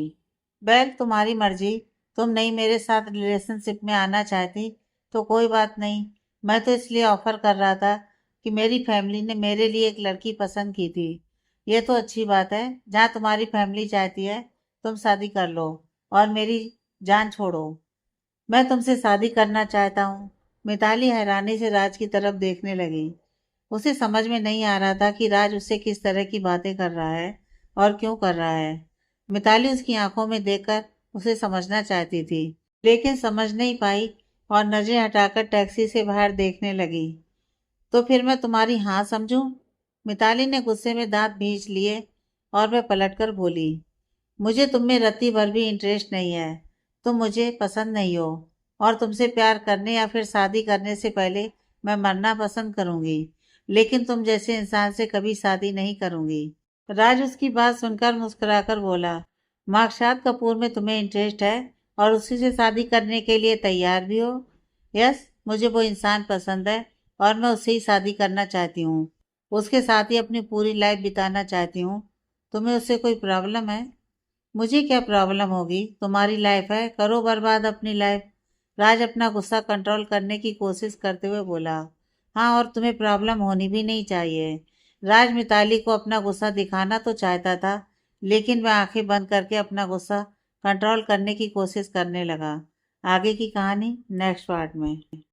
बेल, तुम्हारी मर्जी। तुम नहीं मेरे साथ रिलेशनशिप में आना चाहती तो कोई बात नहीं। मैं तो इसलिए ऑफर कर रहा था कि मेरी फैमिली ने मेरे लिए एक लड़की पसंद की थी। ये तो अच्छी बात है। जहाँ तुम्हारी फैमिली चाहती है तुम शादी कर लो और मेरी जान छोड़ो। मैं तुमसे शादी करना चाहता हूँ। मिताली हैरानी से राज की तरफ देखने लगी। उसे समझ में नहीं आ रहा था कि राज उससे किस तरह की बातें कर रहा है और क्यों कर रहा है। मिताली उसकी आंखों में देखकर उसे समझना चाहती थी, लेकिन समझ नहीं पाई और नजरें हटाकर टैक्सी से बाहर देखने लगी। तो फिर मैं तुम्हारी हाँ समझूं? मिताली ने गुस्से में दांत भींच लिए और वह पलटकर बोली, मुझे तुम में रत्ती भर भी इंटरेस्ट नहीं है। तुम मुझे पसंद नहीं हो और तुमसे प्यार करने या फिर शादी करने से पहले मैं मरना पसंद करूंगी, लेकिन तुम जैसे इंसान से कभी शादी नहीं करूंगी। राज उसकी बात सुनकर मुस्कुराकर बोला, मार्कशाद कपूर में तुम्हें इंटरेस्ट है और उसी से शादी करने के लिए तैयार भी हो? यस, मुझे वो इंसान पसंद है और मैं उससे ही शादी करना चाहती हूँ। उसके साथ ही अपनी पूरी लाइफ बिताना चाहती हूँ। तुम्हें उससे कोई प्रॉब्लम है? मुझे क्या प्रॉब्लम होगी? तुम्हारी लाइफ है, करो बर्बाद अपनी लाइफ। राज अपना गुस्सा कंट्रोल करने की कोशिश करते हुए बोला, हाँ, और तुम्हें प्रॉब्लम होनी भी नहीं चाहिए। राज मिताली को अपना गुस्सा दिखाना तो चाहता था, लेकिन वह आंखें बंद करके अपना गुस्सा कंट्रोल करने की कोशिश करने लगा। आगे की कहानी नेक्स्ट पार्ट में।